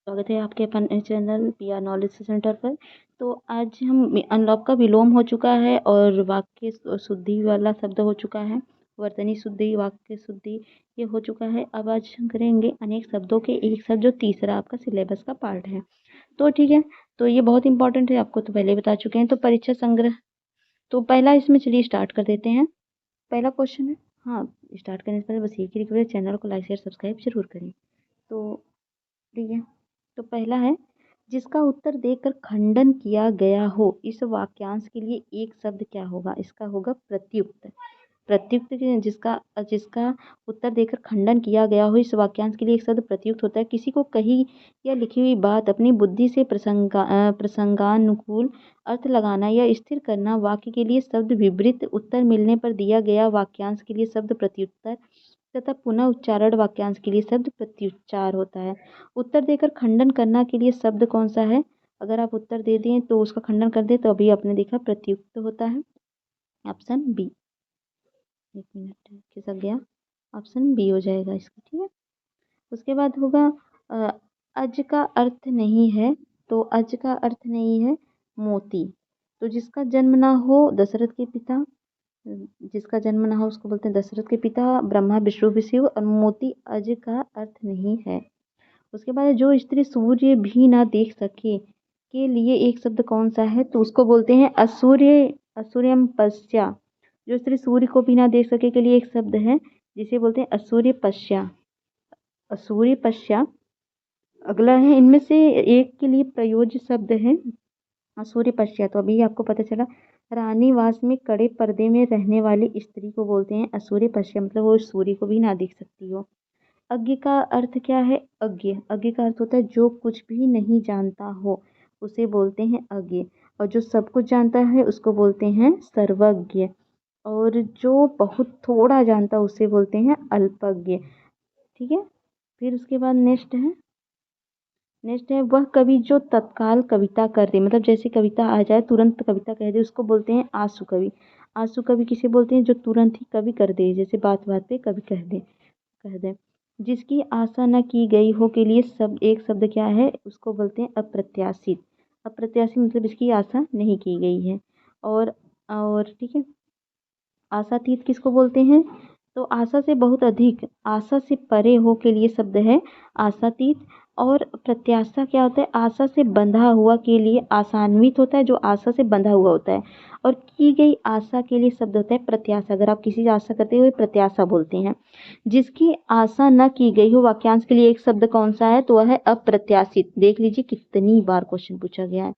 स्वागत है आपके अपन चैनल पीआर नॉलेज सेंटर पर। तो आज हम अनलॉक का विलोम हो चुका है और वाक्य शुद्धि वाला शब्द हो चुका है। वर्तनी शुद्धि, वाक्य शुद्धि ये हो चुका है। अब आज हम करेंगे अनेक शब्दों के एक शब्द, जो तीसरा आपका सिलेबस का पार्ट है। तो ठीक है, तो ये बहुत इंपॉर्टेंट है, आपको तो पहले बता चुके हैं। तो परीक्षा संग्रह, तो पहला इसमें चलिए स्टार्ट कर देते हैं। पहला क्वेश्चन है, हाँ स्टार्ट करने से पहले बस एक ही रिक्वेस्ट, चैनल को लाइक शेयर सब्सक्राइब जरूर करें। तो ठीक है, तो पहला है, जिसका उत्तर देकर खंडन किया गया हो, इस वाक्यांश के लिए एक शब्द क्या होगा? इसका होगा प्रत्युक्त। प्रत्युक्त जिसका जिसका उत्तर देकर खंडन किया गया हो, इस वाक्यांश के लिए एक शब्द प्रत्युक्त होता है। किसी को कही या लिखी हुई बात अपनी बुद्धि से प्रसंगानुकूल अर्थ लगाना या स्थिर करना। वाक्य के लिए शब्द विपरीत उत्तर मिलने पर दिया गया वाक्यांश के लिए शब्द प्रत्युत्तर तथा पुनः उच्चारण वाक्यांश के लिए शब्द प्रत्युच्चार होता है। उत्तर देकर खंडन करना के लिए शब्द कौन सा है? अगर आप उत्तर दे दें तो उसका खंडन कर दें, तो अभी आपने देखा प्रत्युक्त होता है, ऑप्शन बी। एक मिनट खिसक गया, ऑप्शन बी हो जाएगा इसका। ठीक है, उसके बाद होगा अ, अज का अर्थ नहीं है, तो अज का अर्थ नहीं है मोती। तो जिसका जन्म ना हो दशरथ के पिता, जिसका जन्म ना हो उसको बोलते हैं दशरथ के पिता, ब्रह्मा विष्णु विशिव, और मोती अज का अर्थ नहीं है। उसके बाद जो स्त्री सूर्य भी ना देख सके के लिए एक शब्द कौन सा है? तो उसको बोलते हैं असूर्य, असूर्यम पश्या। जो स्त्री सूर्य को भी ना देख सके के लिए एक शब्द है, जिसे बोलते हैं असूर्य पश्या, असूर्य पश्या। अगला है, इनमें से एक के लिए प्रयोज्य शब्द है असूर्य पश्या। तो अभी आपको पता चला, रानीवास में कड़े पर्दे में रहने वाली स्त्री को बोलते हैं असूर्य पश्या, मतलब वो सूर्य को भी ना देख सकती हो। अज्ञ का अर्थ क्या है? अज्ञ, अज्ञ का अर्थ होता है जो कुछ भी नहीं जानता हो, उसे बोलते हैं अज्ञ। और जो सब कुछ जानता है उसको बोलते हैं सर्वज्ञ। और जो बहुत थोड़ा जानता है उसे बोलते हैं अल्पज्ञ। ठीक है, फिर उसके बाद नेक्स्ट है वह कवि जो तत्काल कविता कर दे, मतलब जैसे कविता आ जाए तुरंत कविता कह दे, उसको बोलते हैं आसु कवि। आसु कवि किसे बोलते हैं? जो तुरंत ही कवि कर दे, जैसे बात बात पे कवि कह दे। जिसकी आशा न की गई हो के लिए सब एक शब्द क्या है? उसको बोलते हैं अप्रत्याशित। अप्रत्याशित मतलब इसकी आशा नहीं की गई है। और ठीक है, आशातीत किसको बोलते हैं? तो आशा से बहुत अधिक, आशा से परे हो के लिए शब्द है आशातीत। और प्रत्याशा क्या होता है? आशा से बंधा हुआ के लिए आशान्वित होता है, जो आशा से बंधा हुआ होता है। और की गई आशा के लिए शब्द होता है प्रत्याशा। अगर आप किसी आशा करते हुए प्रत्याशा बोलते हैं। जिसकी आशा न की गई हो, वाक्यांश के लिए एक शब्द कौन सा है? तो वह है अप्रत्याशित। देख लीजिए कितनी बार क्वेश्चन पूछा गया है।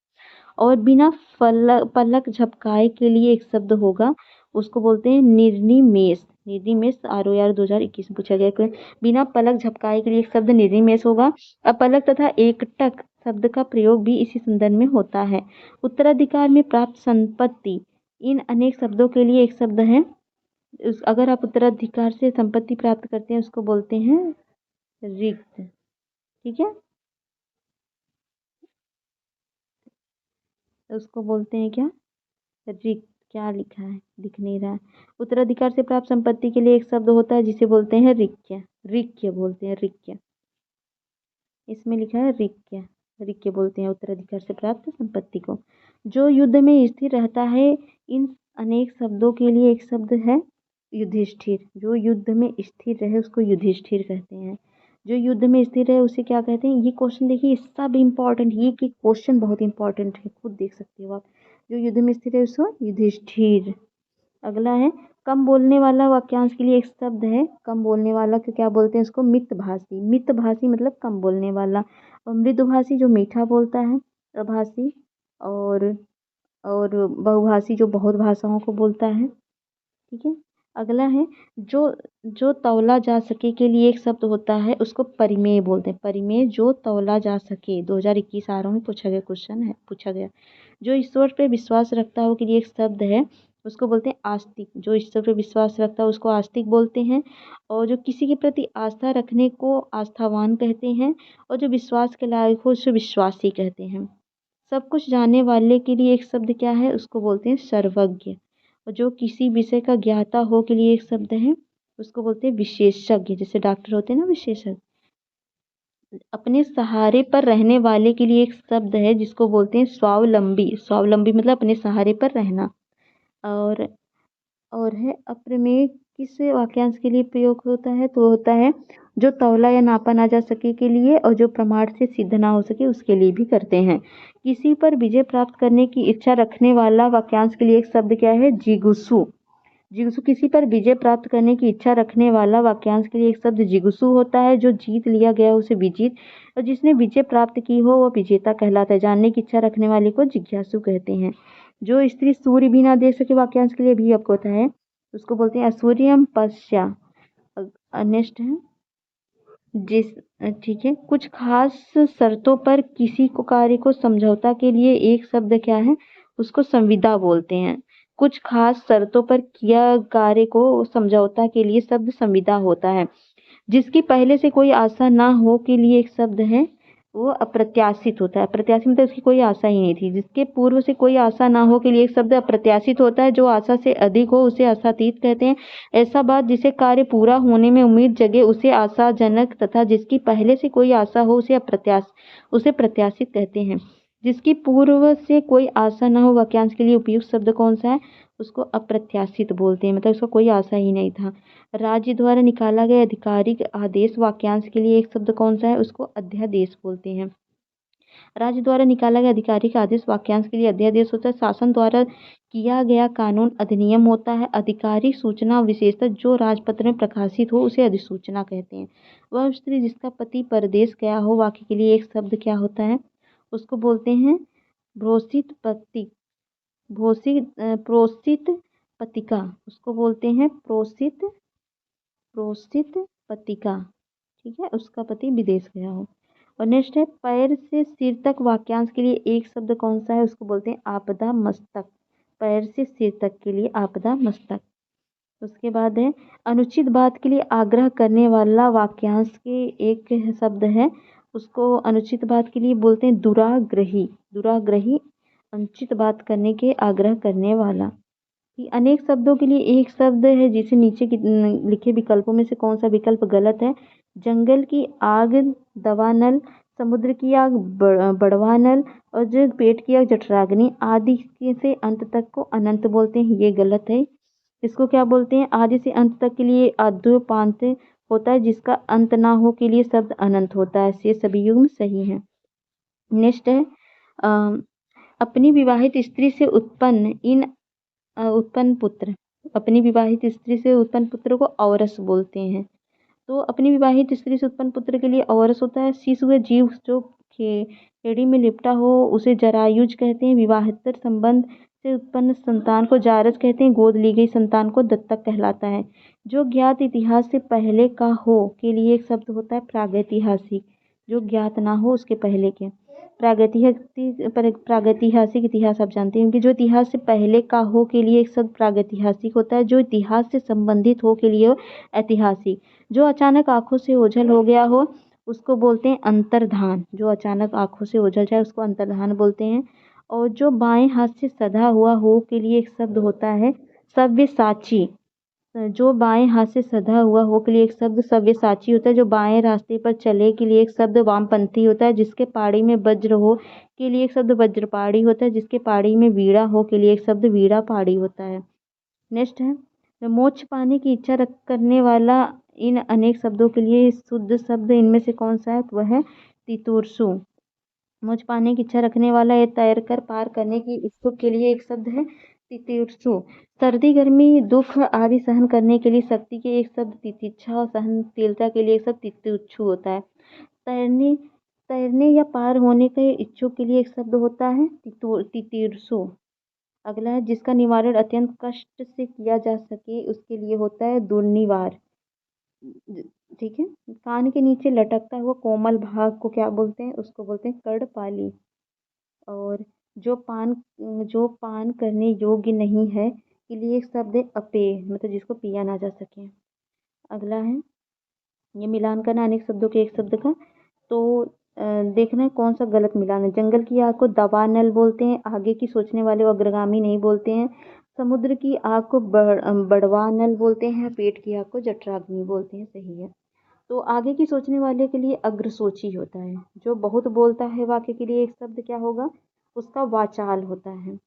और बिना पलक झपकाए के लिए एक शब्द होगा, उसको बोलते हैं निर्निमेष। निर्निमेष ROR 2021 में पूछा गया है। बिना पलक झपकाए के लिए एक शब्द निर्निमेष होगा। अपलक तथा एकटक शब्द का प्रयोग भी इसी संदर्भ में होता है। उत्तराधिकार में प्राप्त संपत्ति, इन अनेक शब्दों के लिए एक शब्द है। अगर आप उत्तराधिकार से संपत्ति प्राप्त करते हैं उसको बोलते हैं रिक्त। ठीक है, उसको बोलते हैं क्या? रिक्त। क्या लिखा है? दिख नहीं रहा है। उत्तराधिकार से प्राप्त संपत्ति के लिए एक शब्द होता है जिसे बोलते हैं रिक्य। रिक्य बोलते हैं, रिक्य। इसमें लिखा है रिक्य, रिक्य बोलते हैं उत्तराधिकार से प्राप्त संपत्ति को। जो युद्ध में स्थिर रहता है, इन अनेक शब्दों के लिए एक शब्द है युधिष्ठिर। जो युद्ध में स्थिर रहे उसको युधिष्ठिर कहते हैं। जो युद्ध में स्थिर है उसे क्या कहते हैं? ये क्वेश्चन देखिए, सब इम्पोर्टेंट, ये कि क्वेश्चन बहुत इंपॉर्टेंट है, खुद देख सकते हो आप। जो युद्ध में स्थिर है उसको युधिष्ठिर। अगला है, कम बोलने वाला वाक्यांश के लिए एक शब्द है। कम बोलने वाला को क्या बोलते हैं? उसको मितभाषी। मितभाषी मतलब कम बोलने वाला। और मृदुभाषी जो मीठा बोलता है, प्रभाषी। और और बहुभाषी जो बहुत भाषाओं को बोलता है। ठीक है, अगला है, जो जो तौला जा सके के लिए एक शब्द होता है, उसको परिमेय बोलते हैं। परिमेय, जो तौला जा सके। 2021 आर में पूछा गया क्वेश्चन है, पूछा गया। जो ईश्वर पे विश्वास रखता हो के लिए एक शब्द है, उसको बोलते हैं आस्तिक। जो ईश्वर पे विश्वास रखता है उसको आस्तिक बोलते हैं। और जो किसी के प्रति आस्था रखने को आस्थावान कहते हैं। और जो विश्वास के लायक हो उसे विश्वासी कहते हैं। सब कुछ जानने वाले के लिए एक शब्द क्या है? उसको बोलते हैं सर्वज्ञ। और जो किसी विषय का ज्ञाता हो के लिए एक शब्द है, उसको बोलते हैं विशेषज्ञ। जैसे डॉक्टर होते हैं ना विशेषज्ञ। अपने सहारे पर रहने वाले के लिए एक शब्द है जिसको बोलते हैं स्वावलंबी। स्वावलंबी मतलब अपने सहारे पर रहना। और है अप्रमेय किस वाक्यांश के लिए प्रयोग होता है, तो होता है जो तौला या नापा ना जा सके के लिए, और जो प्रमाण से सिद्ध ना हो सके उसके लिए भी करते हैं। किसी पर विजय प्राप्त करने की इच्छा रखने वाला वाक्यांश के लिए एक शब्द क्या है, जिगुसु। जिगुसु किसी पर विजय प्राप्त करने की इच्छा रखने वाला वाक्यांश के लिए एक शब्द जिगुसु होता है। जो जीत लिया गया उसे विजित, और जिसने विजय प्राप्त की हो वह विजेता कहलाता है। जानने की इच्छा रखने वाले को जिज्ञासु कहते हैं। जो स्त्री सूर्य भी ना देख सके वाक्यांश के लिए भी आपको होता है, उसको बोलते हैं असूर्यम पश्या। नेक्स्ट है जिस ठीक है, कुछ खास शर्तों पर किसी को कार्य को समझौता के लिए एक शब्द क्या है, उसको संविदा बोलते हैं। कुछ खास शर्तों पर किया कार्य को समझौता के लिए शब्द संविदा होता है। जिसकी पहले से कोई आशा ना हो के लिए एक शब्द है, वो अप्रत्याशित होता है। अप्रत्याशित मतलब उसकी कोई आशा ही नहीं थी। जिसके पूर्व से कोई आशा ना हो के लिए एक शब्द अप्रत्याशित होता है। जो आशा से अधिक हो उसे आशातीत कहते हैं। ऐसा बात जिसे कार्य पूरा होने में उम्मीद जगे उसे आशाजनक, तथा जिसकी पहले से कोई आशा हो उसे प्रत्याशित कहते हैं। जिसकी पूर्व से कोई आशा न हो वाक्यांश के लिए उपयुक्त शब्द कौन सा है, उसको अप्रत्याशित बोलते हैं, मतलब उसको कोई आशा ही नहीं था। राज्य द्वारा निकाला गया आधिकारिक आदेश वाक्यांश के लिए एक शब्द कौन सा है, उसको अध्यादेश बोलते हैं। राज्य द्वारा निकाला गया आधिकारिक आदेश वाक्यांश के लिए अध्यादेश होता है। शासन द्वारा किया गया कानून अधिनियम होता है। आधिकारिक सूचना विशेषतः जो राजपत्र में प्रकाशित हो उसे अधिसूचना कहते हैं। वह स्त्री जिसका पति परदेश गया हो वाक्य के लिए एक शब्द क्या होता है, उसको बोलते हैं घोषित पति। प्रोषित पतिका, उसको बोलते हैं प्रोषित पतिका। ठीक है, उसका पति विदेश गया हो। और नेक्स्ट है पैर से सिर तक वाक्यांश के लिए एक शब्द कौन सा है, उसको बोलते हैं आपदा मस्तक। पैर से सिर तक के लिए आपदा मस्तक। उसके बाद है अनुचित बात के लिए आग्रह करने वाला वाक्यांश के एक शब्द है, उसको अनुचित बात के लिए बोलते हैं दुराग्रही। दुराग्रही अनुचित बात करने के आग्रह करने वाला। कि अनेक शब्दों के लिए एक शब्द है जिसे नीचे की लिखे विकल्पों में से कौन सा विकल्प गलत है। जंगल की आग दवानल, समुद्र की आग बड़वानल, और जो पेट की आग जठराग्नि, आदि से अंत तक को अनंत बोलते हैं, ये गलत है। इसको क्या बोलते हैं, आदि से अंत तक के लिए आद्योपांत होता है, जिसका अंत ना हो के लिए शब्द अनंत होता है। ये सभी युग्म सही है। नेक्स्ट है अपनी विवाहित स्त्री से उत्पन्न पुत्र। अपनी विवाहित स्त्री से उत्पन्न पुत्र को औरस बोलते हैं। तो अपनी विवाहित स्त्री से उत्पन्न पुत्र के लिए औरस होता है। शिशु है जीव जो खेड़ी में लिपटा हो उसे जरायुज कहते हैं। विवाहेतर संबंध से उत्पन्न संतान को जारज कहते हैं। गोद ली गई संतान को दत्तक कहलाता है। जो ज्ञात इतिहास से पहले का हो के लिए एक शब्द होता है प्रागैतिहासिक। जो ज्ञात ना हो उसके पहले के। प्रागैतिहासिक इतिहास आप जानते हैं कि जो इतिहास से पहले का हो के लिए एक शब्द प्रागैतिहासिक होता है। जो इतिहास से संबंधित हो के लिए ऐतिहासिक। जो अचानक आंखों से ओझल हो गया हो उसको बोलते हैं अंतर्धान। जो अचानक आंखों से ओझल जाए उसको अंतर्धान बोलते हैं। और जो बाएं हाथ से सधा हुआ हो के लिए एक शब्द होता है सव्यसाची। जो बाएं हाथ से सधा हुआ हो के लिए एक शब्द सव्यसाची होता है। जो बाएं रास्ते पर चले के लिए एक शब्द वामपंथी होता है। जिसके पाड़ी में वज्र हो के लिए एक शब्द वज्रपाड़ी होता है। जिसके पाड़ी में वीणा हो के लिए एक शब्द वीणा पाड़ी होता है। नेक्स्ट है मोक्ष पाने की इच्छा रख करने वाला इन अनेक शब्दों के लिए शुद्ध शब्द इनमें से कौन सा है, तो वह है तितुरसु। मोक्ष पाने की इच्छा रखने वाला या तैर कर पार करने की इच्छुक के लिए एक शब्द है तितिर्षु। सर्दी गर्मी दुख आदि सहन करने के लिए शक्ति के एक शब्द तितिक्षा, और सहनशीलता के लिए एक शब्द तितिक्षु होता है। तैरने या पार होने के इच्छुक के लिए एक शब्द होता है तितिर्षु। अगला है जिसका निवारण अत्यंत कष्ट से किया जा सके उसके लिए होता है दुर्निवार। ठीक है, कान के नीचे लटकता हुआ कोमल भाग को क्या बोलते हैं, उसको बोलते हैं कर्णपाली। और जो पान करने योग्य नहीं है के लिए एक शब्द है अपेय, मतलब जिसको पिया ना जा सके। अगला है ये मिलान करना अनेक शब्दों के एक शब्द का। तो देखना है कौन सा गलत मिलान है। जंगल की आग को दवानल बोलते हैं, आगे की सोचने वाले को अग्रगामी नहीं बोलते हैं। समुद्र की आग को बड़वानल बोलते हैं, पेट की आग को जठराग्नि बोलते हैं, सही है। तो आगे की सोचने वाले के लिए अग्रसोची होता है। जो बहुत बोलता है वाक्य के लिए एक शब्द क्या होगा, उसका वाचाल होता है।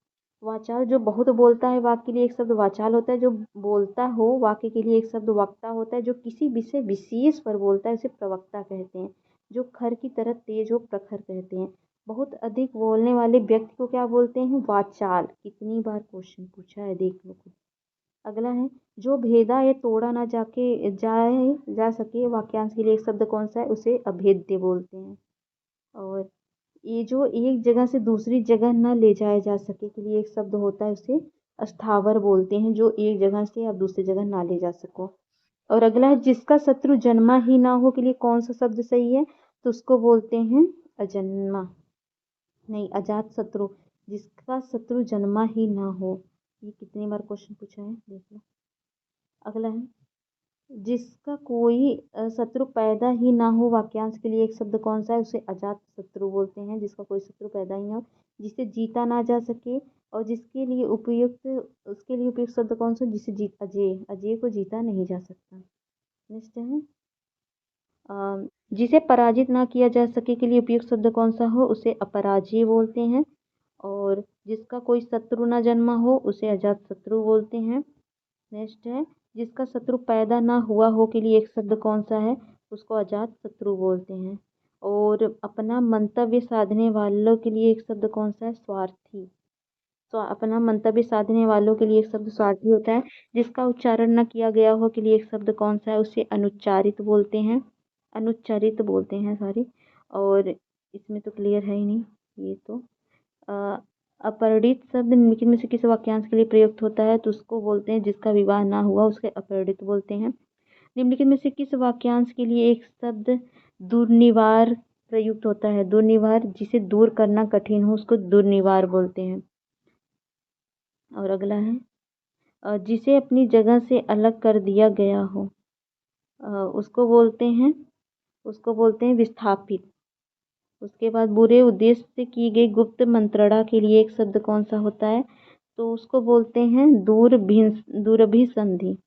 वाचाल जो बहुत बोलता है वाक्य के लिए एक शब्द वाचाल होता है। जो बोलता हो वाक्य के लिए एक शब्द वक्ता होता है। जो किसी विषय विशेष पर बोलता है उसे प्रवक्ता कहते हैं। जो खर की तरह तेज हो प्रखर कहते हैं। बहुत अधिक बोलने वाले व्यक्ति को क्या बोलते हैं, वाचाल। कितनी बार क्वेश्चन पूछा है देख लो खुद। अगला है, जो भेदा या तोड़ा ना जा सके वाक्यांश के लिए एक शब्द कौन सा है, उसे अभेद्य बोलते हैं। और ये जो एक जगह से दूसरी जगह न ले जाया जा सके के लिए एक शब्द होता है, उसे अस्थावर बोलते हैं। जो एक जगह से आप दूसरी जगह ना ले जा सको। और अगला है, जिसका शत्रु जन्मा ही ना हो के लिए कौन सा शब्द सही है, तो उसको बोलते हैं अजन्मा, नहीं अजात शत्रु। जिसका शत्रु जन्मा ही ना हो, ये कितनी बार क्वेश्चन पूछा है देख लो। अगला है, जिसका कोई शत्रु पैदा ही ना हो वाक्यांश के लिए एक शब्द कौन सा है, उसे अजात शत्रु बोलते हैं। जिसका कोई शत्रु पैदा ही ना हो, जिसे जीता ना जा सके, और जिसके लिए उपयुक्त उसके लिए उपयुक्त शब्द कौन सा, जिसे जीत अजय अजय को जीता नहीं जा सकता। नेक्स्ट है, जिसे पराजित ना किया जा सके के लिए उपयुक्त शब्द कौन सा हो, उसे अपराजय बोलते हैं। और जिसका कोई शत्रु ना जन्मा हो उसे अजात शत्रु बोलते हैं। नेक्स्ट है, जिसका शत्रु पैदा ना हुआ हो के लिए एक शब्द कौन सा है, उसको अजात शत्रु बोलते हैं। और अपना मंतव्य साधने वालों के लिए एक शब्द कौन सा है, स्वार्थी। तो अपना मंतव्य साधने वालों के लिए एक शब्द स्वार्थी होता है। जिसका उच्चारण न किया गया हो के लिए एक शब्द कौन सा है, उसे अनुच्चारित बोलते हैं, अनुच्चरित बोलते हैं सॉरी। और इसमें तो क्लियर है ही नहीं ये तो। अपरिणित शब्द निम्नलिखित में से किस वाक्यांश के लिए प्रयुक्त होता है, तो उसको बोलते हैं जिसका विवाह ना हुआ उसके अपरिणित बोलते हैं। निम्नलिखित में से किस वाक्यांश के लिए एक शब्द दुर्निवार प्रयुक्त होता है, दुर्निवार जिसे दूर करना कठिन हो उसको दुर्निवार बोलते हैं। और अगला है, जिसे अपनी जगह से अलग कर दिया गया हो उसको बोलते हैं विस्थापित। उसके बाद बुरे उद्देश्य से की गई गुप्त मंत्रणा के लिए एक शब्द कौन सा होता है, तो उसको बोलते हैं दूरभिसंधि।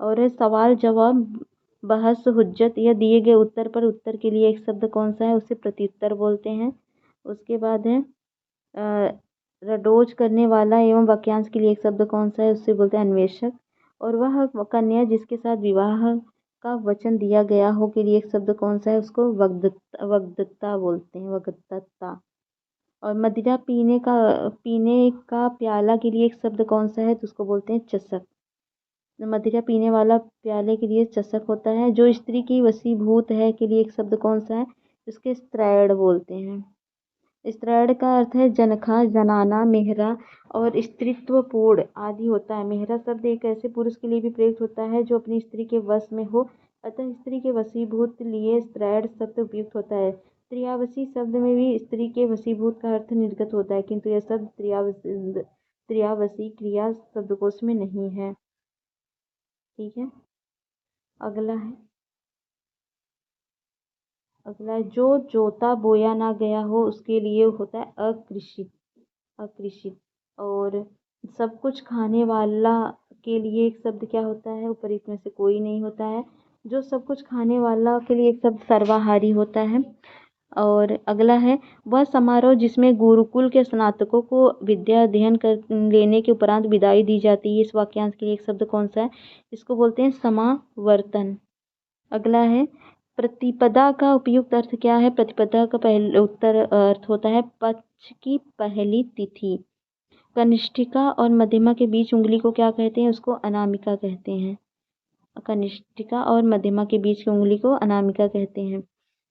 और सवाल जवाब बहस हुज्जत या दिए गए उत्तर पर उत्तर के लिए एक शब्द कौन सा है, उसे प्रत्युत्तर बोलते हैं। उसके बाद है रडोज करने वाला एवं वाक्यांश के लिए एक शब्द कौन सा है, उससे बोलते हैं अन्वेषक। और वह कन्या जिसके साथ विवाह का वचन दिया गया हो के लिए एक शब्द कौन सा है, उसको वगदत्ता बोलते हैं, वगदत्ता। और मदिरा पीने का प्याला के लिए एक शब्द कौन सा है, तो उसको बोलते हैं चषक। मदिरा पीने वाला प्याले के लिए चषक होता है। जो स्त्री की वशीभूत है के लिए एक शब्द कौन सा है, उसके स्त्रैण बोलते हैं। स्त्रैण का अर्थ है जनखा, जनाना, मेहरा और स्त्रीत्वपूर्ण आदि होता है। मेहरा शब्द एक ऐसे पुरुष के लिए भी प्रयुक्त होता है जो अपनी स्त्री के वश में हो, अतः स्त्री के वशीभूत लिए स्त्रैण शब्द उपयुक्त होता है। स्त्रियावशी शब्द में भी स्त्री के वशीभूत का अर्थ निर्गत होता है, किंतु यह शब्द स्त्रियावशी क्रिया शब्दकोश में नहीं है। ठीक है, अगला है जो जोता बोया ना गया हो उसके लिए होता है अकृषित, अकृषित। और सब कुछ खाने वाला के लिए एक शब्द क्या होता है, उपरिक्त में से कोई नहीं होता है। जो सब कुछ खाने वाला के लिए एक शब्द सर्वाहारी होता है। और अगला है, वह समारोह जिसमें गुरुकुल के स्नातकों को विद्या अध्ययन कर लेने के उपरांत विदाई दी जाती है, इस वाक्यांश के लिए एक शब्द कौन सा है, इसको बोलते हैं समावर्तन। अगला है, प्रतिपदा का उपयुक्त अर्थ क्या है। प्रतिपदा का पहले उत्तर अर्थ होता है पक्ष की पहली तिथि। कनिष्ठिका और मध्यमा के बीच उंगली को क्या कहते हैं, उसको अनामिका कहते हैं। कनिष्ठिका और मध्यमा के बीच की उंगली को अनामिका कहते हैं।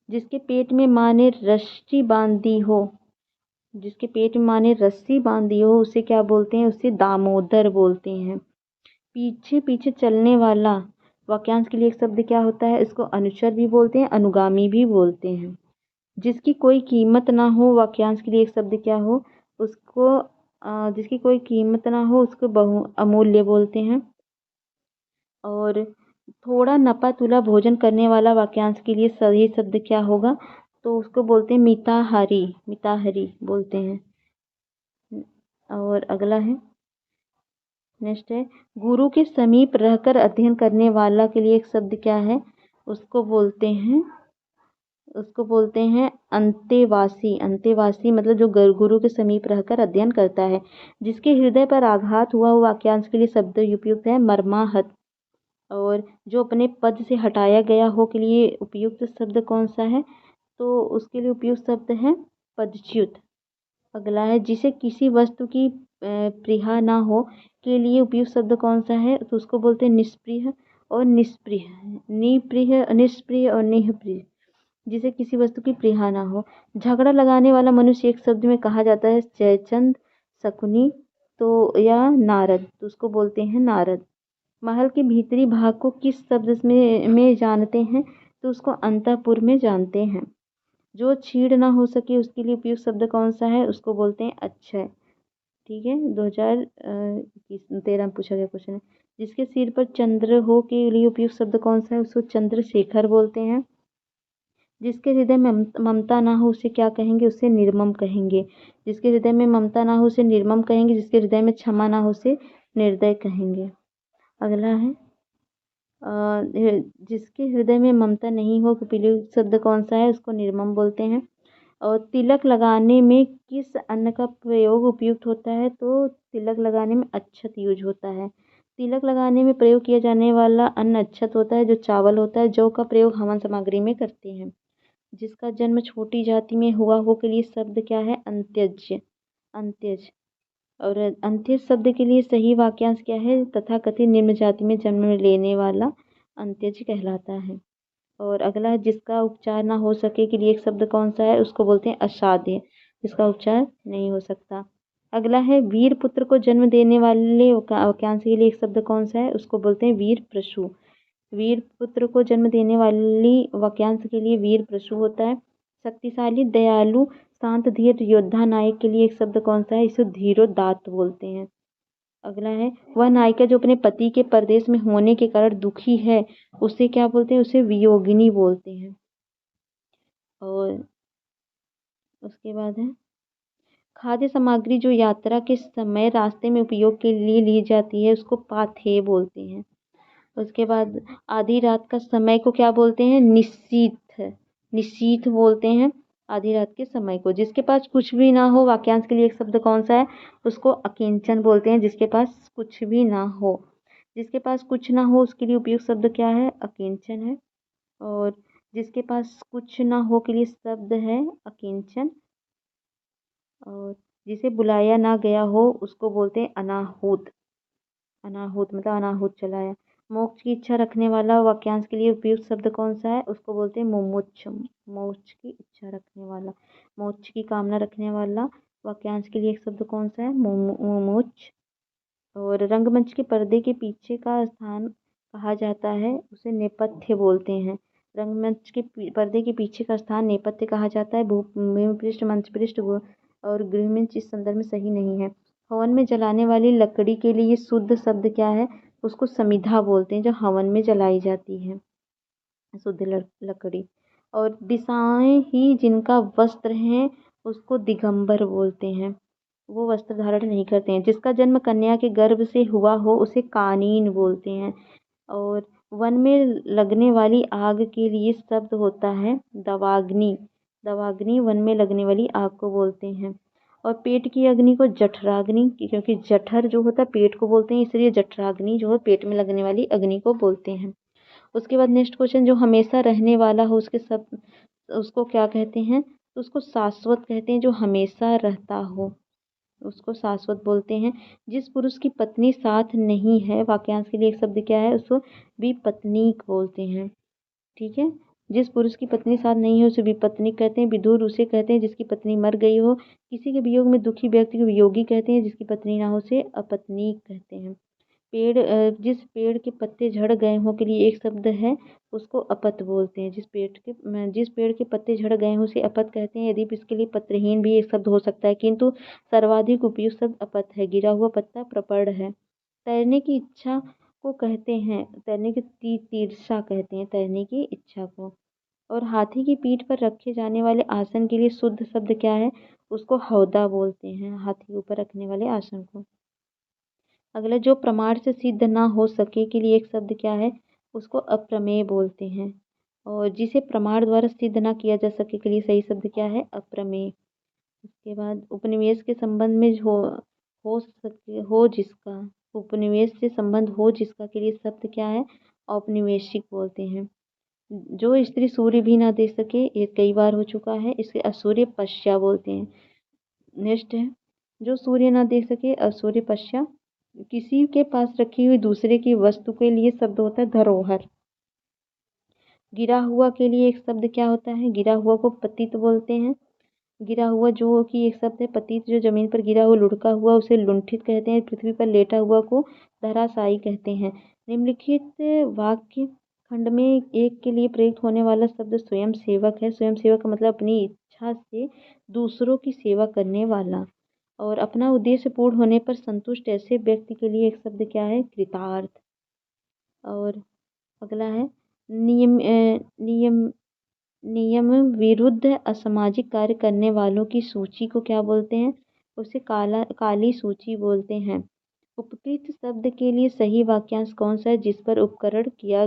जिसके पेट में माँ ने रस्सी बांधी हो, जिसके पेट में माँ ने रस्सी बांधी हो उसे क्या बोलते हैं, उसे दामोदर बोलते हैं। पीछे पीछे चलने वाला वाक्यांश के लिए एक शब्द क्या होता है, इसको अनुचर भी बोलते हैं, अनुगामी भी बोलते हैं। जिसकी कोई कीमत ना हो वाक्यांश के लिए एक शब्द क्या हो, उसको जिसकी कोई कीमत ना हो उसको अमूल्य बोलते हैं। और थोड़ा नपा तुला भोजन करने वाला वाक्यांश के लिए सही शब्द क्या होगा, तो उसको बोलते हैं मिताहारी, मिताहारी बोलते हैं। और अगला है, नेक्स्ट है, गुरु के समीप रहकर अध्ययन करने वाला के लिए एक शब्द क्या है, उसको बोलते हैं अंतेवासी। अंतेवासी मतलब जो गुरु के समीप रहकर अध्ययन करता है। जिसके हृदय पर आघात हुआ वो वाक्यांश के लिए शब्द उपयुक्त है मर्माहत। और जो अपने पद से हटाया गया हो के लिए उपयुक्त शब्द कौन सा है, तो उसके लिए उपयुक्त शब्द है पदच्युत। अगला है जिसे किसी वस्तु की प्रिया ना हो के लिए उपयुक्त शब्द कौन सा है, तो उसको बोलते हैं निष्प्रिय और निष्प्रिय। निप्रिय, निष्प्रिय और निःप्रिय, जिसे किसी वस्तु की प्रिया ना हो। झगड़ा लगाने वाला मनुष्य एक शब्द में कहा जाता है जयचंद, शकुनी तो या नारद, तो उसको बोलते हैं नारद। महल के भीतरी भाग को किस शब्द में जानते हैं, तो उसको अंतःपुर में जानते हैं। जो छीड़ ना हो सके उसके लिए उपयुक्त शब्द कौन सा है, उसको बोलते हैं अक्षय। ठीक है, 2013 में पूछा गया क्वेश्चन है। जिसके सिर पर चंद्र हो के लिए उपयुक्त शब्द कौन सा है, उसको चंद्रशेखर बोलते हैं। जिसके हृदय में ममता ना हो उसे क्या कहेंगे, उसे निर्मम कहेंगे। जिसके हृदय में ममता ना हो उसे निर्मम कहेंगे। जिसके हृदय में क्षमा ना हो उसे निर्दय कहेंगे। अगला है जिसके हृदय में ममता नहीं हो उपयुक्त शब्द कौन सा है, उसको निर्मम बोलते हैं। और तिलक लगाने में किस अन्न का प्रयोग उपयुक्त होता है, तो तिलक लगाने में अक्षत यूज होता है। तिलक लगाने में प्रयोग किया जाने वाला अन्न अक्षत होता है, जो चावल होता है। जौ का प्रयोग हवन सामग्री में करते हैं। जिसका जन्म छोटी जाति में हुआ हो के लिए शब्द क्या है, अंत्यज। अंत्यज। और अंत्यज शब्द के लिए सही वाक्यांश क्या है, तथाकथित निम्न जाति में जन्म लेने वाला अंत्यज कहलाता है। और अगला है जिसका उपचार ना हो सके के लिए एक शब्द कौन सा है, उसको बोलते हैं असाध्य, जिसका उपचार नहीं हो सकता। अगला है वीर पुत्र को जन्म देने वाले वाक्यांश के लिए एक शब्द कौन सा है, उसको बोलते हैं वीर प्रसू। वीर पुत्र को जन्म देने वाली वाक्यांश के लिए वीर प्रसू होता है। शक्तिशाली, दयालु, शांत, धीर, योद्धा, नायक के लिए एक शब्द कौन सा है, इसे धीरोदात्त बोलते हैं। अगला है वह नायिका जो अपने पति के परदेश में होने के कारण दुखी है, उसे क्या बोलते हैं, उसे वियोगिनी बोलते हैं। और उसके बाद है खाद्य सामग्री जो यात्रा के समय रास्ते में उपयोग के लिए ली जाती है, उसको पाथेय बोलते हैं। उसके बाद आधी रात का समय को क्या बोलते हैं, निशीथ। निशीथ बोलते हैं आधी रात के समय को। जिसके पास कुछ भी ना हो वाक्यांश के लिए एक शब्द कौन सा है, उसको अकिंचन बोलते हैं। जिसके पास कुछ भी ना हो, जिसके पास कुछ ना हो उसके लिए उपयुक्त शब्द क्या है, अकिंचन है। और जिसके पास कुछ ना हो के लिए शब्द है अकिंचन। और जिसे बुलाया ना गया हो उसको बोलते हैं अनाहूत। अनाहूत मतलब अनाहूत चलाया। मोक्ष की इच्छा रखने वाला वाक्यांश के लिए उपयुक्त शब्द कौन सा है, उसको बोलते हैं मुमुक्ष। मोक्ष की इच्छा रखने वाला, मोक्ष की कामना रखने वाला वाक्यांश के लिए एक शब्द कौन सा है, मुमुक्ष। और रंगमंच के पर्दे के पीछे का स्थान कहा जाता है, उसे नेपथ्य बोलते हैं। रंगमंच के पर्दे के पीछे का स्थान नेपथ्य कहा जाता है। भूमि पृष्ठ, मंच पृष्ठ और गृहमंच इस संदर्भ में सही नहीं है। हवन में जलाने वाली लकड़ी के लिए शुद्ध शब्द क्या है, उसको समिधा बोलते हैं, जो हवन में जलाई जाती है, शुद्ध लकड़ी। और दिशाएं ही जिनका वस्त्र है उसको दिगंबर बोलते हैं, वो वस्त्र धारण नहीं करते हैं। जिसका जन्म कन्या के गर्भ से हुआ हो उसे कानीन बोलते हैं। और वन में लगने वाली आग के लिए शब्द होता है दवाग्नि। दवाग्नि वन में लगने वाली आग को बोलते हैं। और पेट की अग्नि को जठराग्नि, क्योंकि जठर जो होता है पेट को बोलते हैं, इसलिए जठराग्नि जो है पेट में लगने वाली अग्नि को बोलते हैं। उसके बाद नेक्स्ट क्वेश्चन, जो हमेशा रहने वाला हो उसके सब उसको क्या कहते हैं, तो उसको शाश्वत कहते हैं। जो हमेशा रहता हो उसको शाश्वत बोलते हैं। जिस पुरुष की पत्नी साथ नहीं है वाक्यांश के लिए एक शब्द क्या है, उसको विपत्नीक बोलते हैं। ठीक है, जिस पुरुष की पत्नी साथ नहीं है उसे विपत्नीक कहते हैं। विधुर उसे कहते हैं जिसकी पत्नी मर गई हो। किसी के वियोग में दुखी व्यक्ति को वियोगी कहते हैं। जिसकी पत्नी ना हो उसे अपत्नीक कहते हैं। जिस पेड़ के पत्ते झड़ गए हों के लिए एक शब्द है, उसको अपत बोलते हैं। जिस पेड़ के पत्ते झड़ गए हों उसे अपत कहते हैं। यदि इसके लिए पत्रहीन भी एक शब्द हो सकता है, किंतु सर्वाधिक उपयुक्त शब्द अपत है। गिरा हुआ पत्ता प्रपड़ है। तैरने की इच्छा को कहते हैं, तैरने की तीर्षा कहते हैं तैरने की इच्छा को। और हाथी की पीठ पर रखे जाने वाले आसन के लिए शुद्ध शब्द क्या है, उसको हौदा बोलते हैं, हाथी के ऊपर रखने वाले आसन को। अगला, जो प्रमाण से सिद्ध ना हो सके के लिए एक शब्द क्या है, उसको अप्रमेय बोलते हैं। और जिसे प्रमाण द्वारा सिद्ध ना किया जा सके के लिए सही शब्द क्या है? अप्रमेय। उसके बाद उपनिवेश के संबंध में हो सके हो जिसका, उपनिवेश से संबंध हो जिसका के लिए शब्द क्या है? औपनिवेशिक बोलते हैं। जो स्त्री सूर्य भी ना देख सके, ये कई बार हो चुका है, इसे असूर्य पश्या बोलते हैं। नेक्स्ट है, जो सूर्य ना देख सके, असूर्य पश्या। किसी के पास रखी हुई दूसरे की वस्तु के लिए शब्द होता है धरोहर। गिरा हुआ के लिए एक शब्द क्या होता है? गिरा हुआ को पतित बोलते हैं। गिरा हुआ जो कि एक शब्द है। पतित जो जमीन पर गिरा हुआ लुढ़का हुआ उसे लुंठित कहते हैं। पृथ्वी पर लेटा हुआ को धराशायी कहते हैं। निम्नलिखित वाक्य खंड में एक के लिए प्रयुक्त होने वाला शब्द स्वयं सेवक है। स्वयं सेवक का मतलब अपनी इच्छा से दूसरों की सेवा करने वाला। और अपना उद्देश्य पूर्ण होने पर संतुष्ट ऐसे व्यक्ति के लिए एक शब्द क्या है? कृतार्थ। और अगला है नियम नियम नियम विरुद्ध असामाजिक कार्य करने वालों की सूची को क्या बोलते हैं? उसे काली सूची बोलते हैं। उपकृत शब्द के लिए सही वाक्यांश कौन सा है जिस पर उपकार किया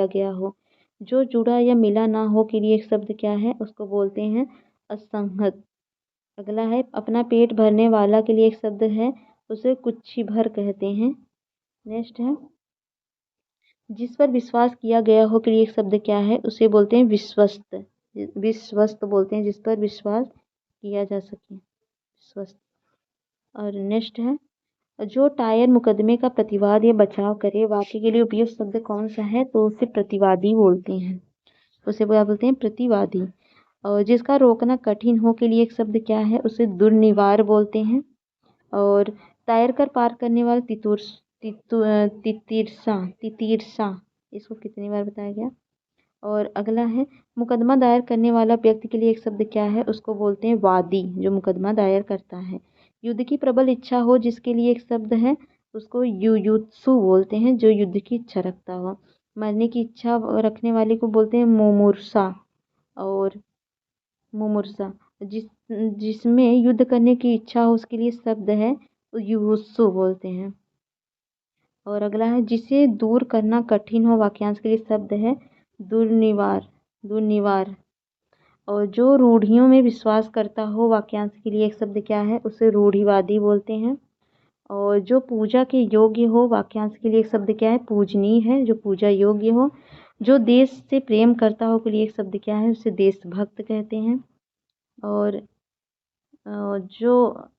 गया हो? जो जुड़ा या मिला ना हो के लिए एक शब्द क्या है? उसको बोलते हैं असंगत। अगला है अपना पेट भरने वाला के लिए एक शब्द है, उसे कुक्षी भर कहते हैं। नेक्स्ट है जिस पर विश्वास किया गया हो के लिए एक शब्द क्या है? उसे बोलते हैं विश्वस्त। विश्वस्त बोलते हैं जिस पर विश्वास किया जा सके, विश्वस्त। और नेक्स्ट है जो टायर मुकदमे का प्रतिवाद या बचाव करे, वाक्य के लिए उपयुक्त शब्द कौन सा है? तो उसे प्रतिवादी बोलते हैं। उसे क्या बोलते हैं? प्रतिवादी। और जिसका रोकना कठिन हो के लिए एक शब्द क्या है? उसे दुर्निवार बोलते हैं। और तैर कर पार करने वाला तितीर्षा, इसको कितनी बार बताया गया? और अगला है मुकदमा दायर करने वाला व्यक्ति के लिए एक शब्द क्या है? उसको बोलते हैं वादी, जो मुकदमा दायर करता है। युद्ध की प्रबल इच्छा हो जिसके लिए एक शब्द है, उसको युयुत्सु बोलते हैं, जो युद्ध की इच्छा रखता हो। मरने की इच्छा रखने वाले को बोलते हैं मुमूर्षा। और मुमूर्षा जिसमें युद्ध करने की इच्छा हो उसके लिए शब्द है युयुत्सु बोलते हैं। और अगला है जिसे दूर करना कठिन हो, वाक्यांश के लिए शब्द है दुर्निवार। दुर्निवार। और जो रूढ़ियों में विश्वास करता हो, वाक्यांश के लिए एक शब्द क्या है? उसे रूढ़िवादी बोलते हैं। और जो पूजा के योग्य हो, वाक्यांश के लिए एक शब्द क्या है? पूजनीय है, जो पूजा योग्य हो। जो देश से प्रेम करता हो के लिए एक शब्द क्या है? उसे देशभक्त कहते हैं। और जो